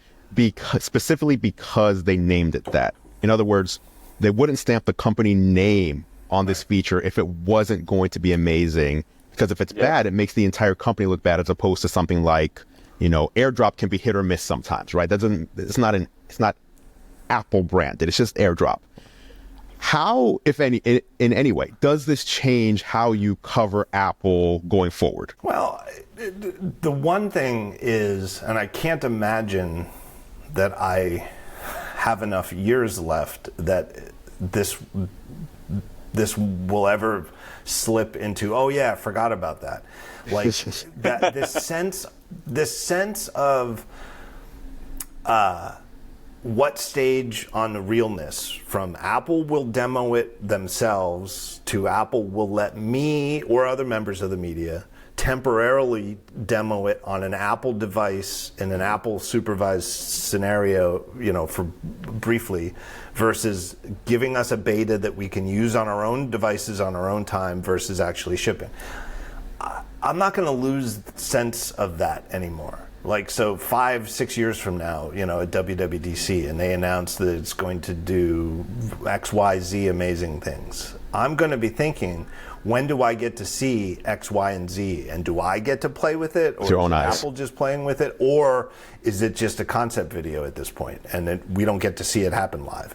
specifically because they named it that. In other words, they wouldn't stamp the company name on this feature if it wasn't going to be amazing. Because if it's bad, it makes the entire company look bad, as opposed to something like, AirDrop can be hit or miss sometimes, right? It's not Apple branded. It's just AirDrop. How, if any, in any way, does this change how you cover Apple going forward? Well, the one thing is, and I can't imagine that I have enough years left that this will ever slip into, oh yeah, I forgot about that. Like that, this sense of what stage on the realness, from Apple will demo it themselves to Apple will let me or other members of the media temporarily demo it on an Apple device in an Apple supervised scenario, for briefly, versus giving us a beta that we can use on our own devices on our own time versus actually shipping. I'm not going to lose sense of that anymore. Like, so 5-6 years from now, at WWDC, and they announce that it's going to do X, Y, Z amazing things, I'm going to be thinking, when do I get to see X, Y, and Z? And do I get to play with it? Or is Apple just playing with it? Or is it just a concept video at this point, and we don't get to see it happen live?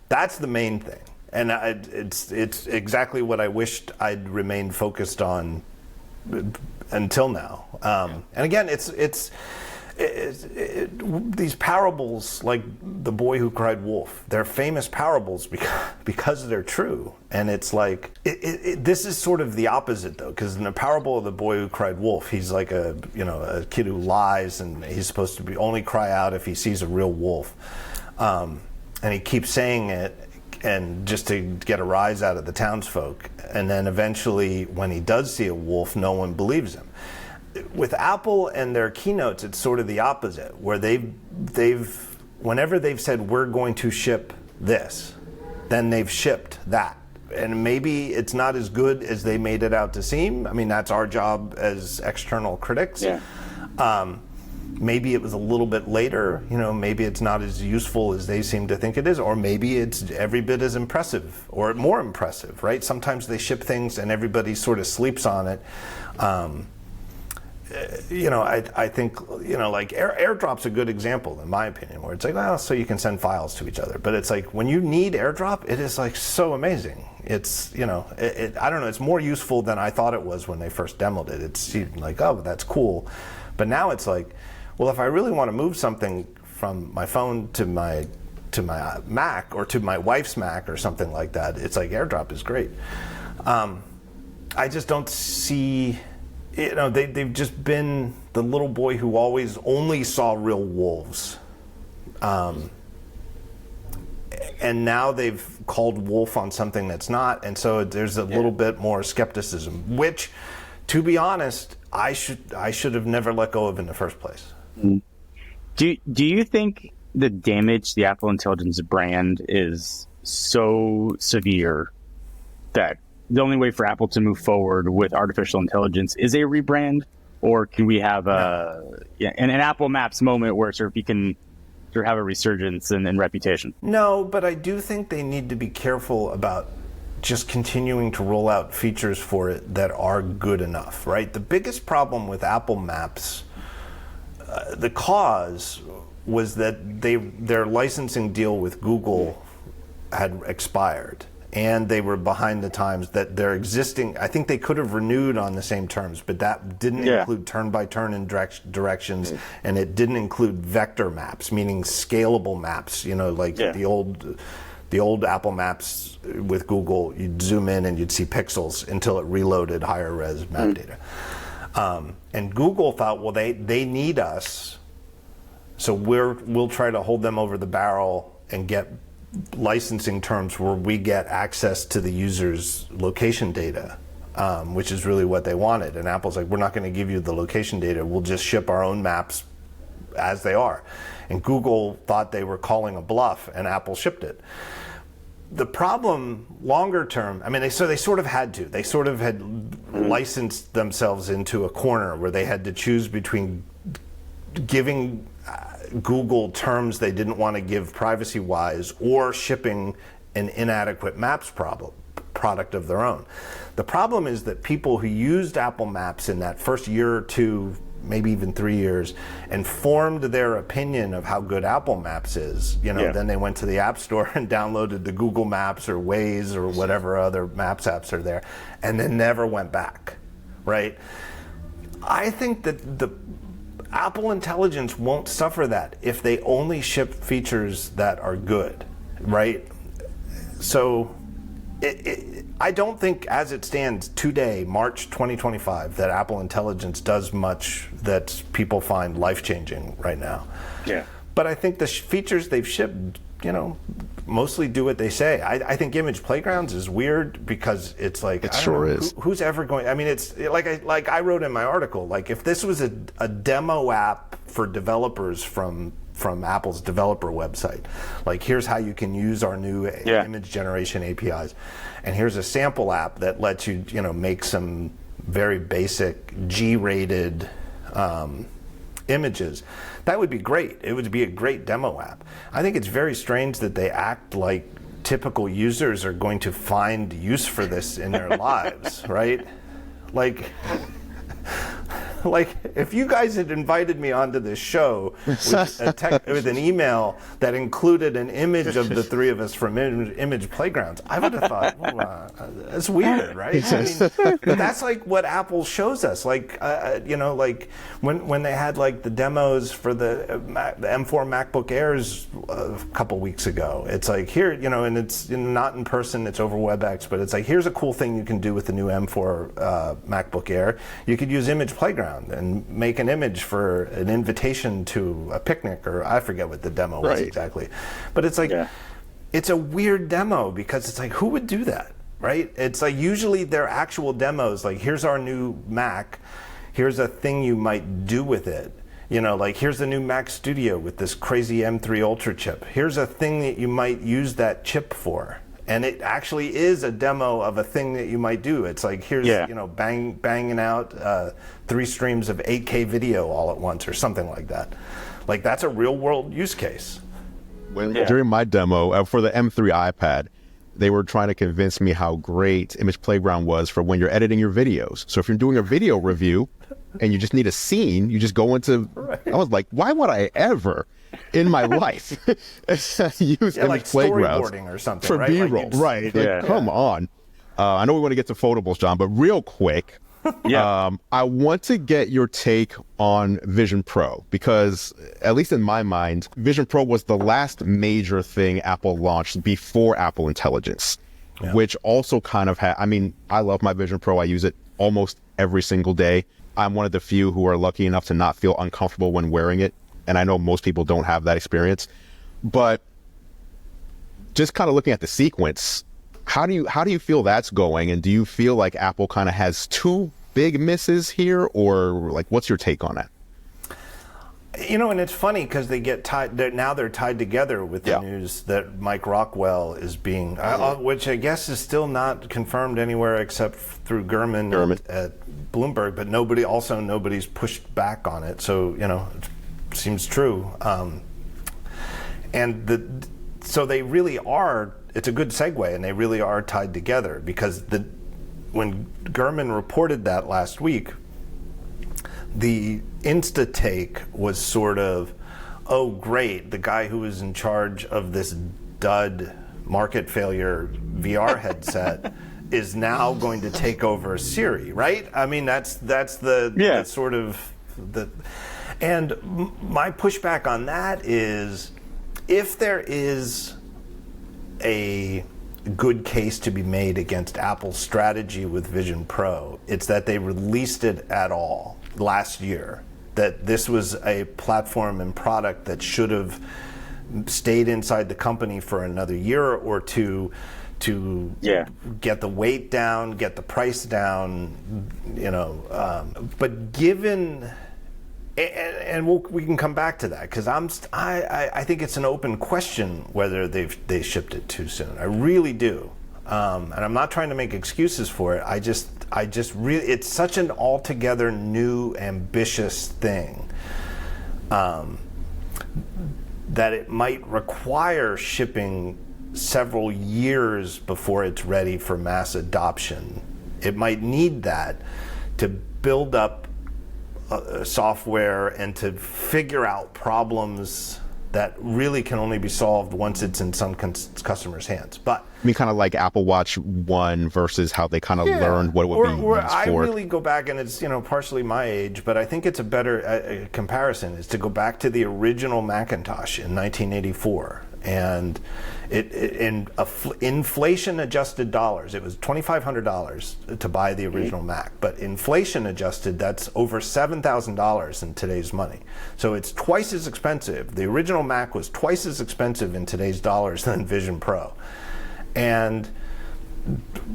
That's the main thing. And it's exactly what I wished I'd remained focused on until now. And again, it's these parables, like the boy who cried wolf, they're famous parables because they're true. And it's like, this is sort of the opposite though, because in the parable of the boy who cried wolf, he's like a kid who lies, and he's supposed to only cry out if he sees a real wolf. And he keeps saying it, and just to get a rise out of the townsfolk. And then eventually, when he does see a wolf, no one believes him. With Apple and their keynotes, it's sort of the opposite, where whenever they've said, we're going to ship this, then they've shipped that. And maybe it's not as good as they made it out to seem. I mean, that's our job as external critics. Yeah. Maybe it was a little bit later, maybe it's not as useful as they seem to think it is, or maybe it's every bit as impressive or more impressive, right? Sometimes they ship things and everybody sort of sleeps on it. I think, like AirDrop's a good example, in my opinion, where it's like, well, so you can send files to each other. But it's like, when you need AirDrop, it is like so amazing. It's, I don't know, it's more useful than I thought it was when they first demoed it. It seemed like, oh, that's cool. But now it's like, well, if I really want to move something from my phone to my Mac or to my wife's Mac or something like that, it's like AirDrop is great. I just don't see, they've just been the little boy who always only saw real wolves. And now they've called wolf on something that's not, and so there's a little bit more skepticism, which, to be honest, I should have never let go of in the first place. Do you think the damage the Apple Intelligence brand is so severe that the only way for Apple to move forward with artificial intelligence is a rebrand, or can we have an Apple Maps moment where sort of you can sort of have a resurgence in reputation? No, but I do think they need to be careful about just continuing to roll out features for it that are good enough, right? The biggest problem with Apple Maps, the cause was that their licensing deal with Google had expired, and they were behind the times. That their existing, I think they could have renewed on the same terms, but that didn't include turn-by-turn and directions, and it didn't include vector maps, meaning scalable maps, like the old Apple Maps with Google. You'd zoom in and you'd see pixels until it reloaded higher res map data. And Google thought, well, they need us, so we'll try to hold them over the barrel and get licensing terms where we get access to the user's location data, which is really what they wanted. And Apple's like, we're not going to give you the location data. We'll just ship our own maps as they are. And Google thought they were calling a bluff, and Apple shipped it. The problem longer term, I mean, they sort of had to. They sort of had licensed themselves into a corner where they had to choose between giving Google terms they didn't want to give privacy-wise, or shipping an inadequate Maps product of their own. The problem is that people who used Apple Maps in that first year or two, maybe even 3 years, and formed their opinion of how good Apple Maps is, then they went to the App Store and downloaded the Google Maps or Waze or whatever other Maps apps are there, and then never went back, right? I think that Apple Intelligence won't suffer that if they only ship features that are good, right? So I don't think, as it stands today, March 2025, that Apple Intelligence does much that people find life-changing right now. Yeah. But I think the features they've shipped, mostly do what they say. I think Image Playgrounds is weird because it's like, it sure is. Who's ever going? I mean, it's like I wrote in my article, like if this was a demo app for developers from Apple's developer website, like here's how you can use our new image generation APIs, and here's a sample app that lets you, make some very basic G-rated images. That would be great. It would be a great demo app. I think it's very strange that they act like typical users are going to find use for this in their lives, right? Like if you guys had invited me onto this show with an email that included an image of the three of us from Image Playgrounds, I would have thought, well, that's weird, right? I mean, but that's like what Apple shows us. Like, like when they had like the demos for the M4 MacBook Airs a couple weeks ago. It's like here, and it's not in person, it's over WebEx, but it's like, here's a cool thing you can do with the new M4 MacBook Air. You could use Image Playground and make an image for an invitation to a picnic, or I forget what the demo was exactly. But it's like, it's a weird demo because it's like, who would do that, right? It's like usually they're actual demos, like here's our new Mac, here's a thing you might do with it. Like here's the new Mac Studio with this crazy M3 Ultra chip. Here's a thing that you might use that chip for. And it actually is a demo of a thing that you might do. It's like, here's, banging out 3 streams of 8K video all at once or something like that. Like, that's a real world use case. During my demo for the M3 iPad, they were trying to convince me how great Image Playground was for when you're editing your videos. So if you're doing a video review and you just need a scene, you just go into, I was like, why would I ever in my life use Image Playgrounds or something, for right? B-roll? Come on. I know we want to get to foldables, John, but real quick, I want to get your take on Vision Pro, because at least in my mind, Vision Pro was the last major thing Apple launched before Apple Intelligence, which also kind of had, I love my Vision Pro. I use it almost every single day. I'm one of the few who are lucky enough to not feel uncomfortable when wearing it. And I know most people don't have that experience, but just kind of looking at the sequence, how do you feel that's going? And do you feel like Apple kind of has 2 big misses here, or like, what's your take on that? And it's funny because they get tied. They're tied together with the news that Mike Rockwell is being, which I guess is still not confirmed anywhere except through Gurman. At Bloomberg, but nobody's pushed back on it. So it seems true. So they really are. It's a good segue, and they really are tied together because when Gurman reported that last week, the insta take was sort of, oh great, the guy who was in charge of this dud market failure VR headset is now going to take over Siri, right? I mean, that's the sort of the. And my pushback on that is, if there is a good case to be made against Apple's strategy with Vision Pro, it's that they released it at all last year, that this was a platform and product that should have stayed inside the company for another year or two to get the weight down, get the price down, but given, and we can come back to that, because I think it's an open question whether they shipped it too soon. I really do, and I'm not trying to make excuses for it. I just really, it's such an altogether new, ambitious thing that it might require shipping several years before it's ready for mass adoption. It might need that to build up software and to figure out problems that really can only be solved once it's in some customers' hands. But I mean, kind of like Apple Watch 1 versus how they kind of learned what it would be used I for. really go back, and it's partially my age, but I think it's a better comparison is to go back to the original Macintosh in 1984. And in inflation-adjusted dollars, it was $2,500 to buy the original Mac. But inflation-adjusted, that's over $7,000 in today's money. So it's twice as expensive. The original Mac was twice as expensive in today's dollars than Vision Pro. And,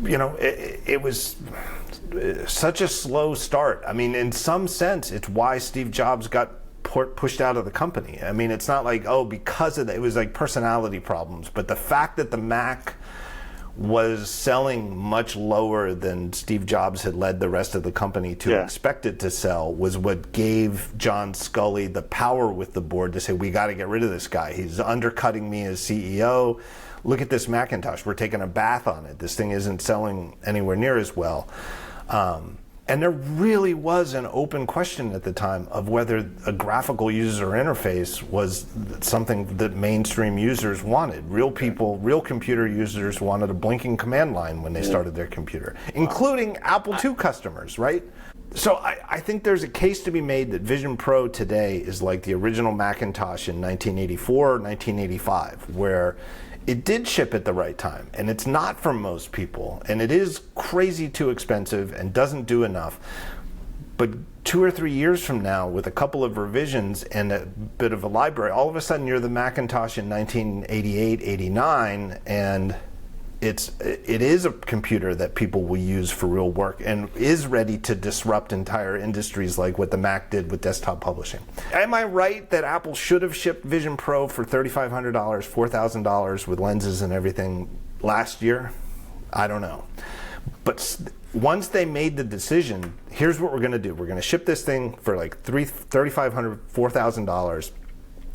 it was such a slow start. I mean, in some sense, it's why Steve Jobs got pushed out of the company. I mean, it's not like, because of that. It was like personality problems. But the fact that the Mac was selling much lower than Steve Jobs had led the rest of the company to expect it to sell was what gave John Scully the power with the board to say, we got to get rid of this guy. He's undercutting me as CEO. Look at this Macintosh. We're taking a bath on it. This thing isn't selling anywhere near as well. And there really was an open question at the time of whether a graphical user interface was something that mainstream users wanted. Real people, real computer users wanted a blinking command line when they started their computer, including Apple II customers, right? So I think there's a case to be made that Vision Pro today is like the original Macintosh in 1984 or 1985, where it did ship at the right time, and it's not for most people, and it is crazy too expensive and doesn't do enough. But 2 or 3 years from now, with a couple of revisions and a bit of a library, all of a sudden you're the Macintosh in 1988, 89, and it is a computer that people will use for real work and is ready to disrupt entire industries like what the Mac did with desktop publishing. Am I right that Apple should have shipped Vision Pro for $3,500, $4,000 with lenses and everything last year? I don't know. But once they made the decision, here's what we're going to do. We're going to ship this thing for like $3,500, $4,000.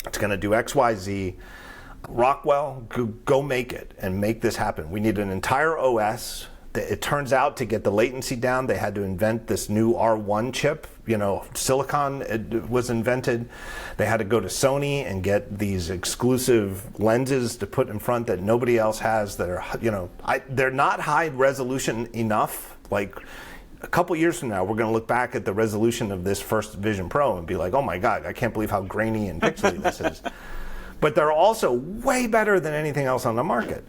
It's going to do X, Y, Z. Rockwell, go make it and make this happen. We need an entire OS. It turns out to get the latency down, they had to invent this new R1 chip. Silicon was invented. They had to go to Sony and get these exclusive lenses to put in front that nobody else has that are, they're not high resolution enough. Like a couple years from now, we're going to look back at the resolution of this first Vision Pro and be like, oh my God, I can't believe how grainy and pixely this is. But they're also way better than anything else on the market.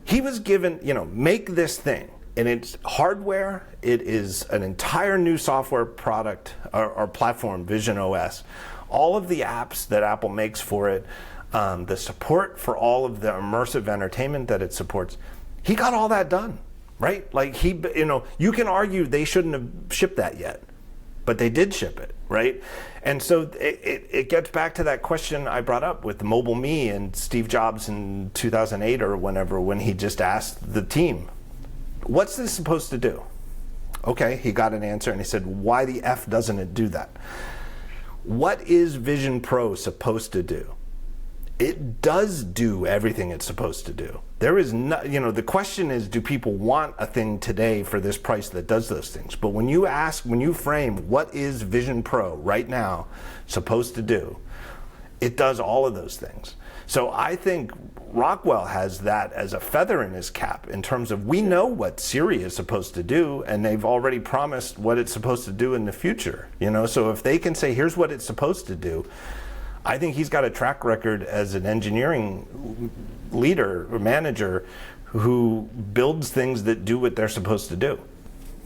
He was given, make this thing. And it's hardware. It is an entire new software product or platform, Vision OS. All of the apps that Apple makes for it, the support for all of the immersive entertainment that it supports. He got all that done, right? Like you can argue they shouldn't have shipped that yet, but they did ship it, right? And so it gets back to that question I brought up with the Mobile Me and Steve Jobs in 2008 or whenever, when he just asked the team, what's this supposed to do? Okay, he got an answer and he said, why the F doesn't it do that? What is Vision Pro supposed to do? It does do everything it's supposed to do. There is no, the question is, do people want a thing today for this price that does those things? But when you frame what is Vision Pro right now supposed to do, it does all of those things. So I think Rockwell has that as a feather in his cap in terms of, we know what Siri is supposed to do, and they've already promised what it's supposed to do in the future. So if they can say, here's what it's supposed to do, I think he's got a track record as an engineering leader or manager who builds things that do what they're supposed to do.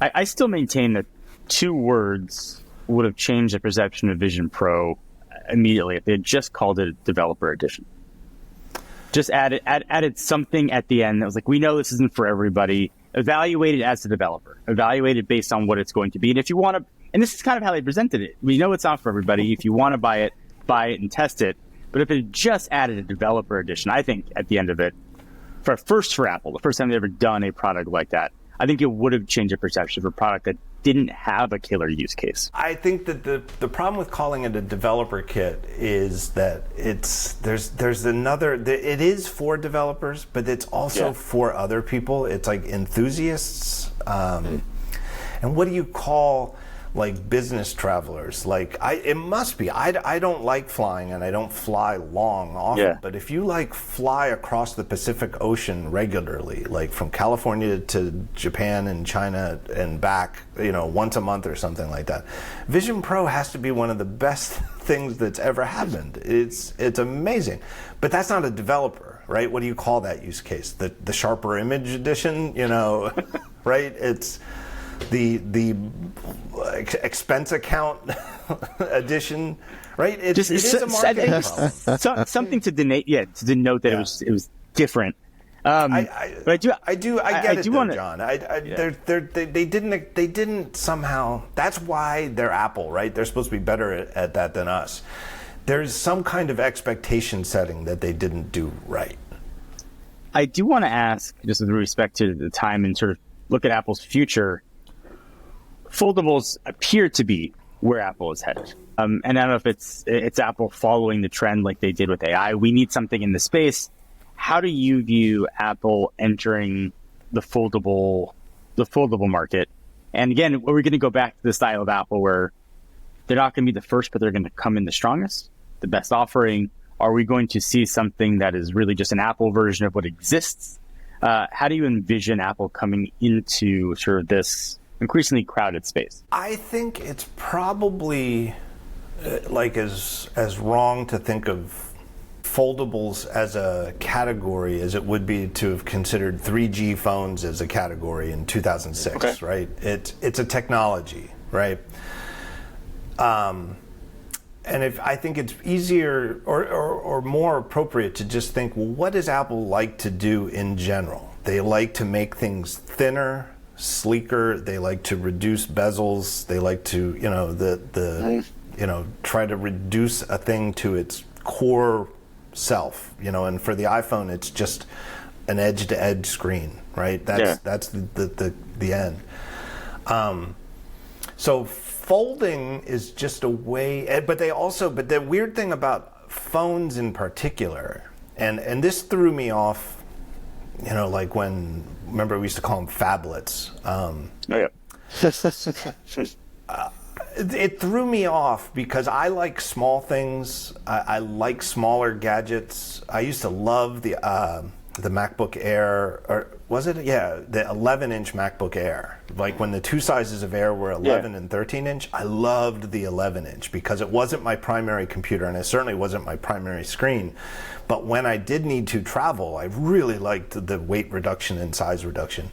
I still maintain that 2 words would have changed the perception of Vision Pro immediately if they had just called it a developer edition. Just added something at the end that was like, we know this isn't for everybody. Evaluate it as a developer. Evaluate it based on what it's going to be. And if you want to, and this is kind of how they presented it. We know it's not for everybody. If you want to buy it and test it. But if it just added a developer edition, I think at the end of it, for Apple, the first time they've ever done a product like that, I think it would have changed the perception of a product that didn't have a killer use case. I think that the problem with calling it a developer kit is that it is for developers, but it's also for other people. It's like enthusiasts. And what do you call like business travelers. Like it must be. I don't like flying, and I don't fly long often. But if you like fly across the Pacific Ocean regularly, like from California to Japan and China and back, once a month or something like that, Vision Pro has to be one of the best things that's ever happened. It's amazing. But that's not a developer, right? What do you call that use case? The sharper image edition, right? It's the expense account edition, right? It is a marketing problem. Something to denote that it was different. But I get it, John. They didn't somehow. That's why they're Apple, right? They're supposed to be better at that than us. There's some kind of expectation setting that they didn't do right. I do want to ask, just with respect to the time and sort of look at Apple's future. Foldables appear to be where Apple is headed. And I don't know if it's Apple following the trend like they did with AI. We need something in the space. How do you view Apple entering the foldable market? And again, we're going to go back to the style of Apple where they're not going to be the first, but they're going to come in the strongest, the best offering. Are we going to see something that is really just an Apple version of what exists? How do you envision Apple coming into sort of this increasingly crowded space? I think it's probably as wrong to think of foldables as a category as it would be to have considered 3G phones as a category in 2006, right? It's a technology, right? And I think it's easier or more appropriate to just think, well, what does Apple like to do in general? They like to make things thinner, sleeker. They like to reduce bezels. They like to, try to reduce a thing to its core self. And for the iPhone, it's just an edge-to-edge screen, right? That's the end. So folding is just a way, but the weird thing about phones in particular, and this threw me off. Like remember we used to call them phablets. It threw me off because I like small things. I like smaller gadgets. I used to love the MacBook Air, or was it? Yeah, the 11-inch MacBook Air. Like when the two sizes of Air were 11 and 13-inch, I loved the 11-inch because it wasn't my primary computer and it certainly wasn't my primary screen. But when I did need to travel, I really liked the weight reduction and size reduction.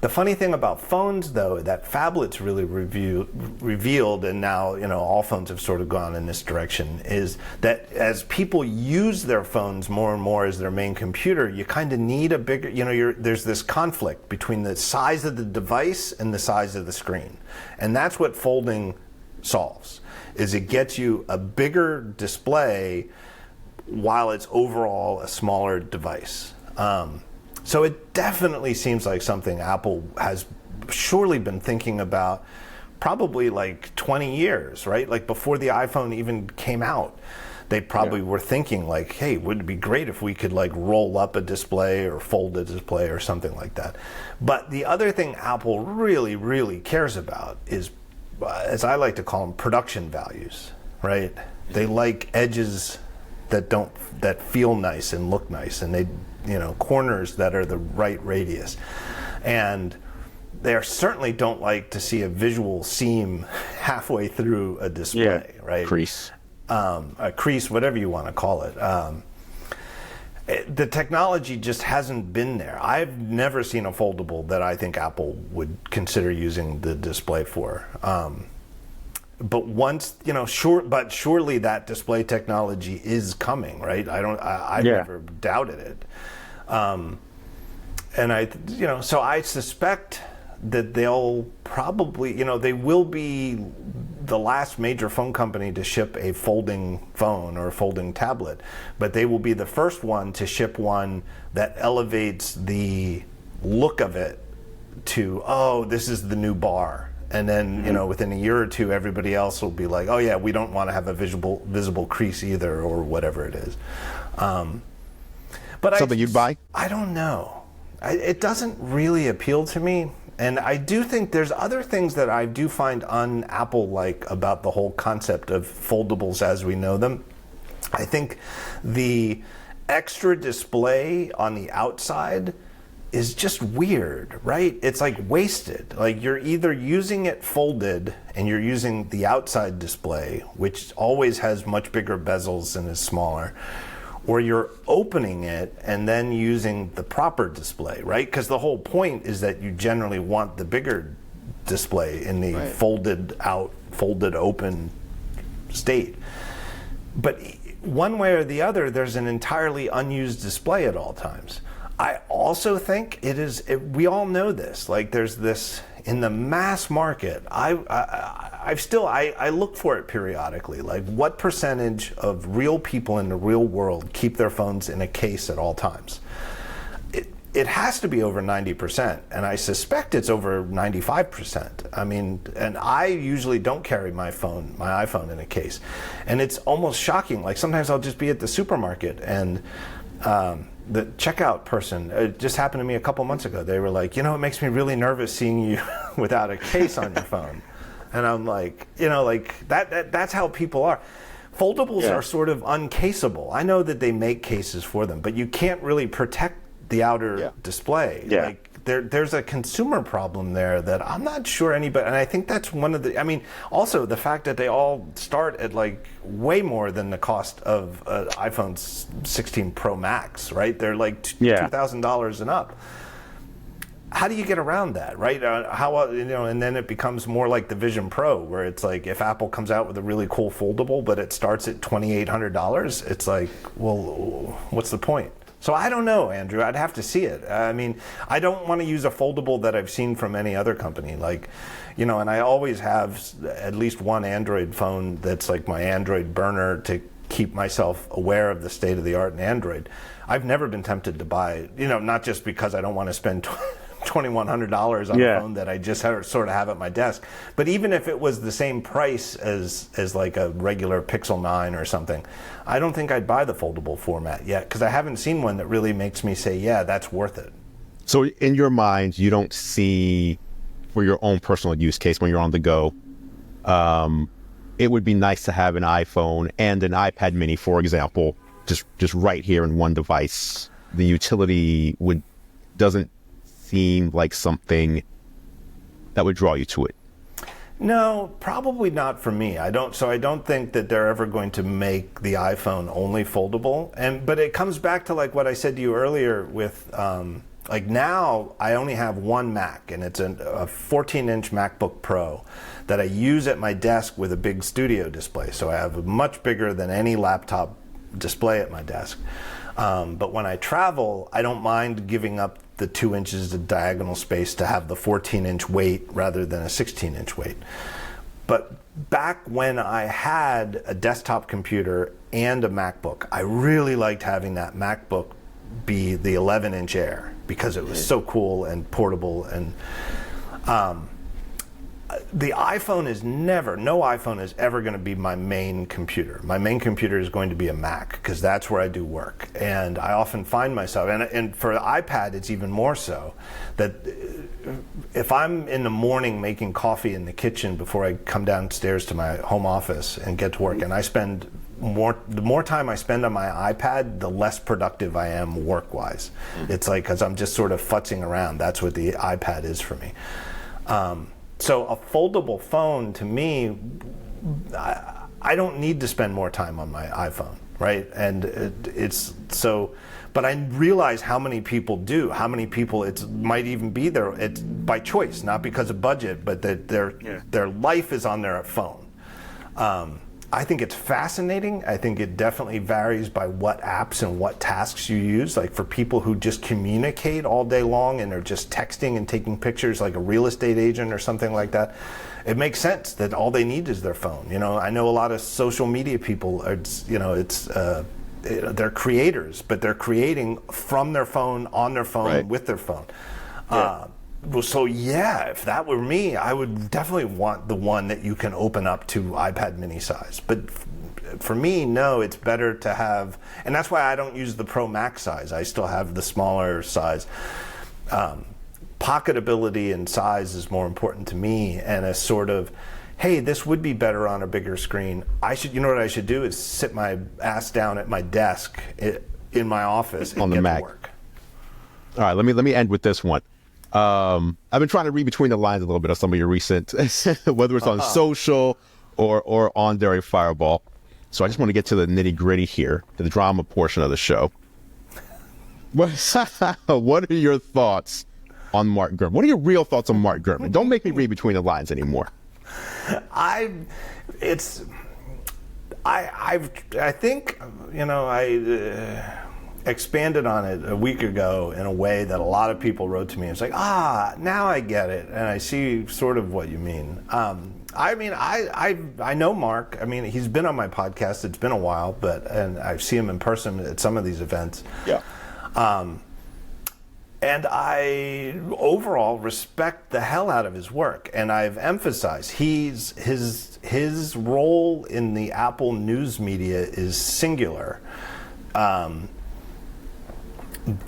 The funny thing about phones, though, that phablets really revealed, and now all phones have sort of gone in this direction, is that as people use their phones more and more as their main computer, you kind of need a bigger. There's this conflict between the size of the device and the size of the screen, and that's what folding solves. Is it gets you a bigger display while it's overall a smaller device. So it definitely seems like something Apple has surely been thinking about probably like 20 years, right? Like before the iPhone even came out, they probably were thinking like, hey, would it be great if we could like roll up a display or fold a display or something like that. But the other thing Apple really, really cares about is, as I like to call them, production values, right? They like edges that feel nice and look nice, and they corners that are the right radius, and they certainly don't like to see a visual seam halfway through a display, right? Crease, a crease, whatever you want to call it. The technology just hasn't been there. I've never seen a foldable that I think Apple would consider using the display for. But once, surely that display technology is coming, right? I've never doubted it. And so I suspect that they'll probably, they will be the last major phone company to ship a folding phone or a folding tablet, but they will be the first one to ship one that elevates the look of it to, oh, this is the new bar. And then, within a year or two, everybody else will be like, oh yeah, we don't want to have a visible crease either, or whatever it is. But something you'd buy? I don't know. It doesn't really appeal to me. And I do think there's other things that I do find un-Apple-like about the whole concept of foldables as we know them. I think the extra display on the outside is just weird, right? It's like wasted. Like you're either using it folded and you're using the outside display, which always has much bigger bezels and is smaller, or you're opening it and then using the proper display, right? Because the whole point is that you generally want the bigger display in the folded out, folded open state. But one way or the other, there's an entirely unused display at all times. I also think we all know this, like there's this, in the mass market, I look for it periodically, like what percentage of real people in the real world keep their phones in a case at all times? It has to be over 90%, and I suspect it's over 95%. I mean, and I usually don't carry my iPhone in a case. And it's almost shocking. Like sometimes I'll just be at the supermarket and the checkout person, it just happened to me a couple months ago. They were like, it makes me really nervous seeing you without a case on your phone. And I'm like, like that's how people are. Foldables are sort of uncaseable. I know that they make cases for them, but you can't really protect the outer display. Like there's a consumer problem there that I'm not sure anybody, and I think that's one of the, also the fact that they all start at like way more than the cost of iPhone 16 Pro Max, right? They're like $2,000 and up. How do you get around that, right? And then it becomes more like the Vision Pro, where it's like if Apple comes out with a really cool foldable, but it starts at $2,800, it's like, well, what's the point? So I don't know, Andrew. I'd have to see it. I don't want to use a foldable that I've seen from any other company. Like, and I always have at least one Android phone that's like my Android burner to keep myself aware of the state of the art in Android. I've never been tempted to buy, not just because I don't want to spend $2,100 on a phone that I just sort of have at my desk. But even if it was the same price as like a regular Pixel 9 or something, I don't think I'd buy the foldable format yet, because I haven't seen one that really makes me say, yeah, that's worth it. So in your mind, you don't see, for your own personal use case when you're on the go, it would be nice to have an iPhone and an iPad mini, for example, just right here in one device. The utility doesn't seem like something that would draw you to it. No, probably not for me. I don't think that they're ever going to make the iPhone only foldable. But it comes back to like what I said to you earlier with like now I only have one Mac, and it's a 14-inch MacBook Pro that I use at my desk with a big studio display. So I have a much bigger than any laptop display at my desk. But when I travel, I don't mind giving up the 2 inches of diagonal space to have the 14-inch weight rather than a 16-inch weight. But back when I had a desktop computer and a MacBook, I really liked having that MacBook be the 11-inch Air because it was so cool and portable. And the iPhone no iPhone is ever going to be my main computer. My main computer is going to be a Mac, because that's where I do work. And I often find myself, and for the iPad it's even more so, that if I'm in the morning making coffee in the kitchen before I come downstairs to my home office and get to work, and the more time I spend on my iPad, the less productive I am work-wise. It's like, because I'm just sort of futzing around. That's what the iPad is for me. So a foldable phone, to me, I don't need to spend more time on my iPhone, right? And but I realize how many people do. How many people it might even be it's by choice, not because of budget, but that their life is on their phone. I think it's fascinating. I think it definitely varies by what apps and what tasks you use. Like for people who just communicate all day long and are just texting and taking pictures, like a real estate agent or something like that, it makes sense that all they need is their phone. I know a lot of social media people are, they're creators, but they're creating from their phone, on their phone, with their phone. So if that were me, I would definitely want the one that you can open up to iPad mini size. But for me, no, it's better to have, and that's why I don't use the Pro Max size. I still have the smaller size. pocketability and size is more important to me, and a sort of, hey, this would be better on a bigger screen. You know what I should do is sit my ass down at my desk in my office and on the get Mac. to work. All right, let me end with this one. I've been trying to read between the lines a little bit of some of your recent, whether it's on social or on during Fireball. So I just want to get to the nitty gritty here, to the drama portion of the show. What are your thoughts on Mark Gurman? What are your real thoughts on Mark Gurman? Don't make me read between the lines anymore. I think, I expanded on it a week ago in a way that a lot of people wrote to me. It's like, now I get it, and I see sort of what you mean. I know Mark. I mean, he's been on my podcast. It's been a while, and I see him in person at some of these events. Yeah. And I overall respect the hell out of his work, and I've emphasized his role in the Apple news media is singular.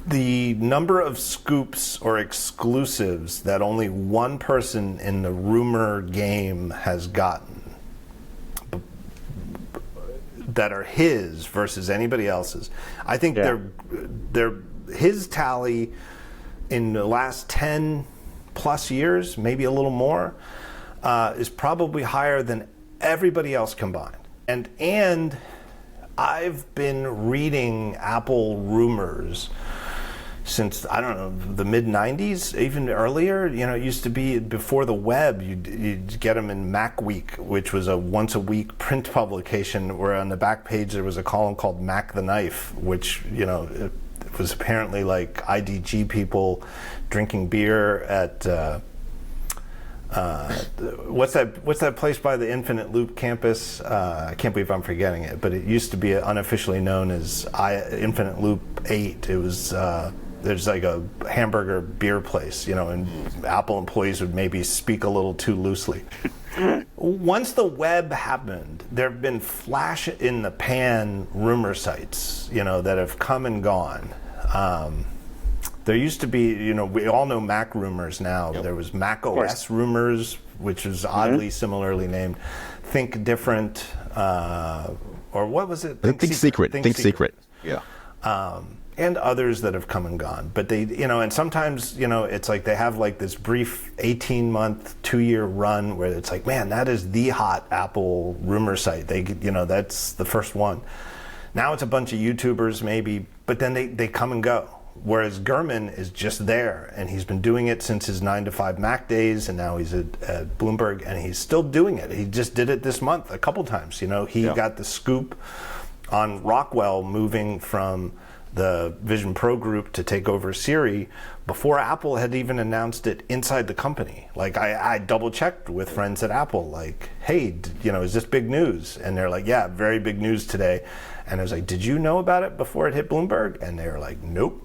The number of scoops or exclusives that only one person in the rumor game has gotten that are his versus anybody else's, I think they're his tally in the last 10 plus years, maybe a little more, is probably higher than everybody else combined. And I've been reading Apple rumors since, I don't know, the mid-90s, even earlier. It used to be before the web, you'd get them in Mac Week, which was a once-a-week print publication where on the back page there was a column called Mac the Knife, which, it was apparently like IDG people drinking beer at what's that place by the Infinite Loop campus? I can't believe I'm forgetting it, but it used to be unofficially known as Infinite Loop 8. It was there's like a hamburger beer place, and Apple employees would maybe speak a little too loosely. Once the web happened, there have been flash in the pan rumor sites, that have come and gone. There used to be, we all know Mac rumors now. Yep. There was Mac OS rumors, which was oddly similarly named. Think Different, or what was it? Think Secret. Think Secret. Yeah. And others that have come and gone. But they, and sometimes, it's like they have like this brief 18-month, 2-year run where it's like, man, that is the hot Apple rumor site. They, that's the first one. Now it's a bunch of YouTubers maybe, but then they come and go. Whereas Gurman is just there, and he's been doing it since his 9-to-5 Mac days, and now he's at Bloomberg, and he's still doing it. He just did it this month a couple times. He got the scoop on Rockwell moving from the Vision Pro group to take over Siri before Apple had even announced it inside the company. Like I double checked with friends at Apple, like, hey, is this big news? And they're like, yeah, very big news today. And I was like, did you know about it before it hit Bloomberg? And they were like, nope.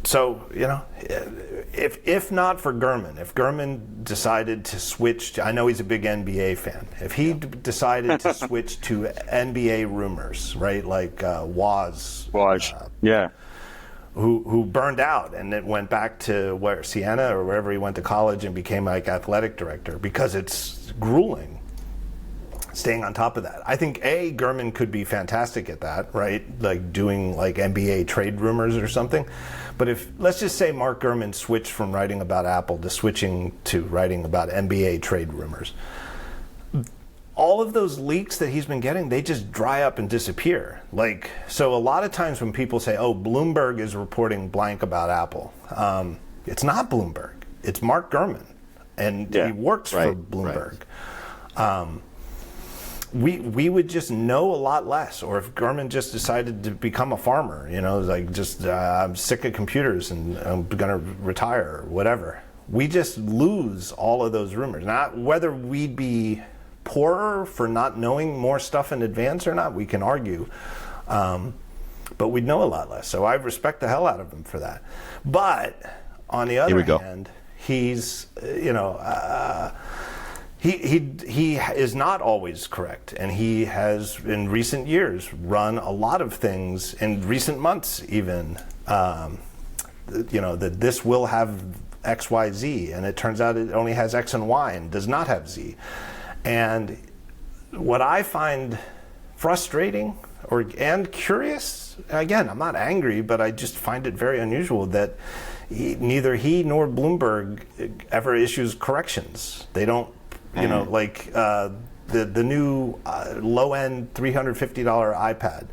So, if not for Gurman, if Gurman decided to switch, I know he's a big NBA fan. If he decided to switch to NBA rumors, right, like Waz, who burned out and then went back to Siena or wherever he went to college and became like athletic director, because it's grueling. Staying on top of that. I think Gurman could be fantastic at that, right? Like doing like NBA trade rumors or something. But if, let's just say Mark Gurman switched from writing about Apple to switching to writing about NBA trade rumors, all of those leaks that he's been getting, they just dry up and disappear. Like, so a lot of times when people say, oh, Bloomberg is reporting blank about Apple, it's not Bloomberg, it's Mark Gurman. And he works for Bloomberg. Right. We would just know a lot less, or if Gurman just decided to become a farmer, like just I'm sick of computers and I'm gonna retire or whatever. We just lose all of those rumors. Not whether we'd be poorer for not knowing more stuff in advance or not, we can argue, but we'd know a lot less. So I respect the hell out of him for that. But on the other hand, he's He is not always correct, and he has, in recent years, run a lot of things, in recent months even, that this will have X, Y, Z, and it turns out it only has X and Y and does not have Z. And what I find frustrating and curious, again, I'm not angry, but I just find it very unusual that neither he nor Bloomberg ever issues corrections. They don't, the new low-end $350 iPad.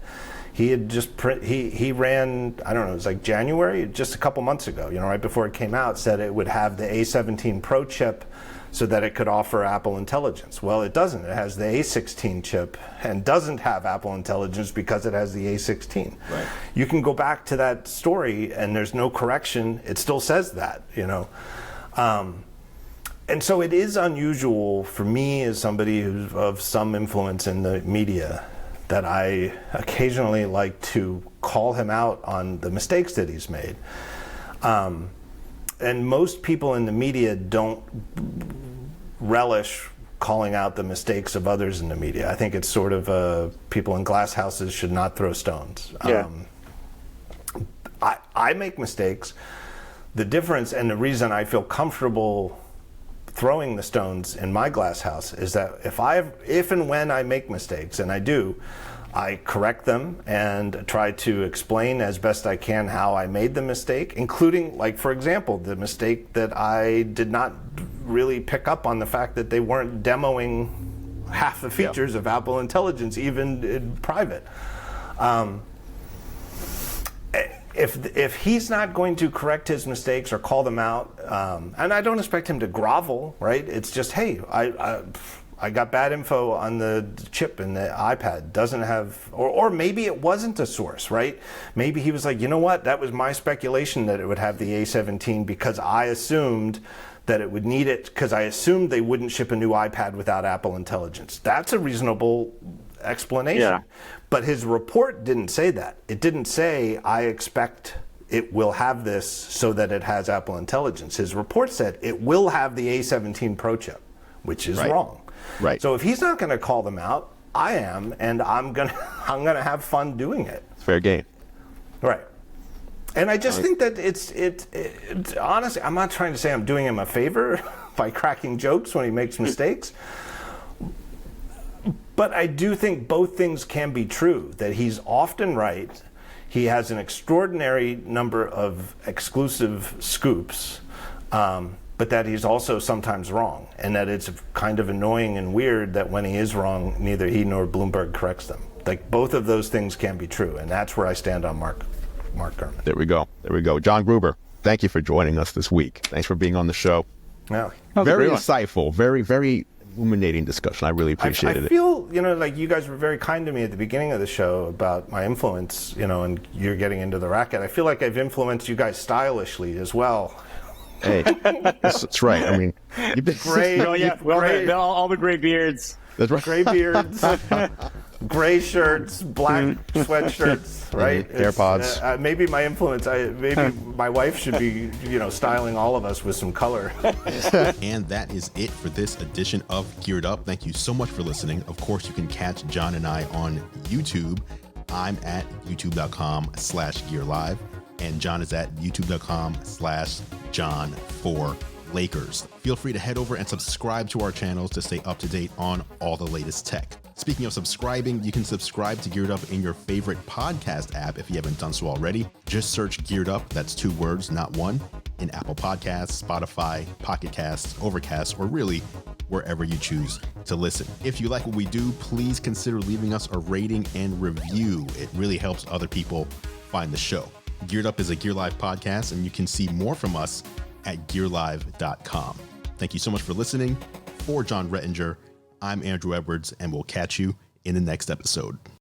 He had just he ran, I don't know, it was like January, just a couple months ago, right before it came out, said it would have the A17 Pro chip so that it could offer Apple Intelligence. Well, it doesn't. It has the A16 chip and doesn't have Apple Intelligence because it has the A16. Right. You can go back to that story and there's no correction. It still says that, and so it is unusual for me as somebody who's of some influence in the media that I occasionally like to call him out on the mistakes that he's made. And most people in the media don't relish calling out the mistakes of others in the media. I think it's sort of people in glass houses should not throw stones. Yeah. I make mistakes. The difference and the reason I feel comfortable throwing the stones in my glass house is that if and when I make mistakes, and I do, I correct them and try to explain as best I can how I made the mistake, including, like, for example, the mistake that I did not really pick up on the fact that they weren't demoing half the features of Apple Intelligence, even in private. If he's not going to correct his mistakes or call them out, and I don't expect him to grovel, right? It's just, hey, I got bad info on the chip in the iPad. Doesn't have, or maybe it wasn't a source, right? Maybe he was like, you know what? That was my speculation that it would have the A17 because I assumed that it would need it because I assumed they wouldn't ship a new iPad without Apple Intelligence. That's a reasonable explanation. Yeah. But his report didn't say that. It didn't say, I expect it will have this so that it has Apple Intelligence. His report said it will have the A17 Pro chip, which is wrong. Right. So if he's not going to call them out, I am, and I'm gonna have fun doing it. It's fair game. Right. And I just think that it's honestly, I'm not trying to say I'm doing him a favor by cracking jokes when he makes mistakes. But I do think both things can be true, that he's often right. He has an extraordinary number of exclusive scoops, but that he's also sometimes wrong, and that it's kind of annoying and weird that when he is wrong, neither he nor Bloomberg corrects them. Like, both of those things can be true, and that's where I stand on Mark Gurman. There we go. John Gruber, thank you for joining us this week. Thanks for being on the show. Yeah. Very insightful, very, very illuminating discussion. I really appreciated it. I feel, like you guys were very kind to me at the beginning of the show about my influence, and you're getting into the racket. I feel like I've influenced you guys stylishly as well. Hey, that's right. I mean, you've been gray. All the gray beards. That's right. Gray beards, gray shirts, black sweatshirts, right? AirPods. Maybe my influence. Maybe my wife should be, styling all of us with some color. And that is it for this edition of Geared Up. Thank you so much for listening. Of course, you can catch John and I on YouTube. I'm at youtube.com/gearlive, and John is at youtube.com/John4Lakers. Feel free to head over and subscribe to our channels to stay up to date on all the latest tech. Speaking of subscribing, you can subscribe to Geared Up in your favorite podcast app if you haven't done so already. Just search Geared Up, that's 2 words, not one, in Apple Podcasts, Spotify, Pocket Casts, Overcast, or really wherever you choose to listen. If you like what we do, please consider leaving us a rating and review. It really helps other people find the show. Geared Up is a Gear Live podcast, and you can see more from us at gearlive.com. Thank you so much for listening. For John Rettinger, I'm Andrew Edwards, and we'll catch you in the next episode.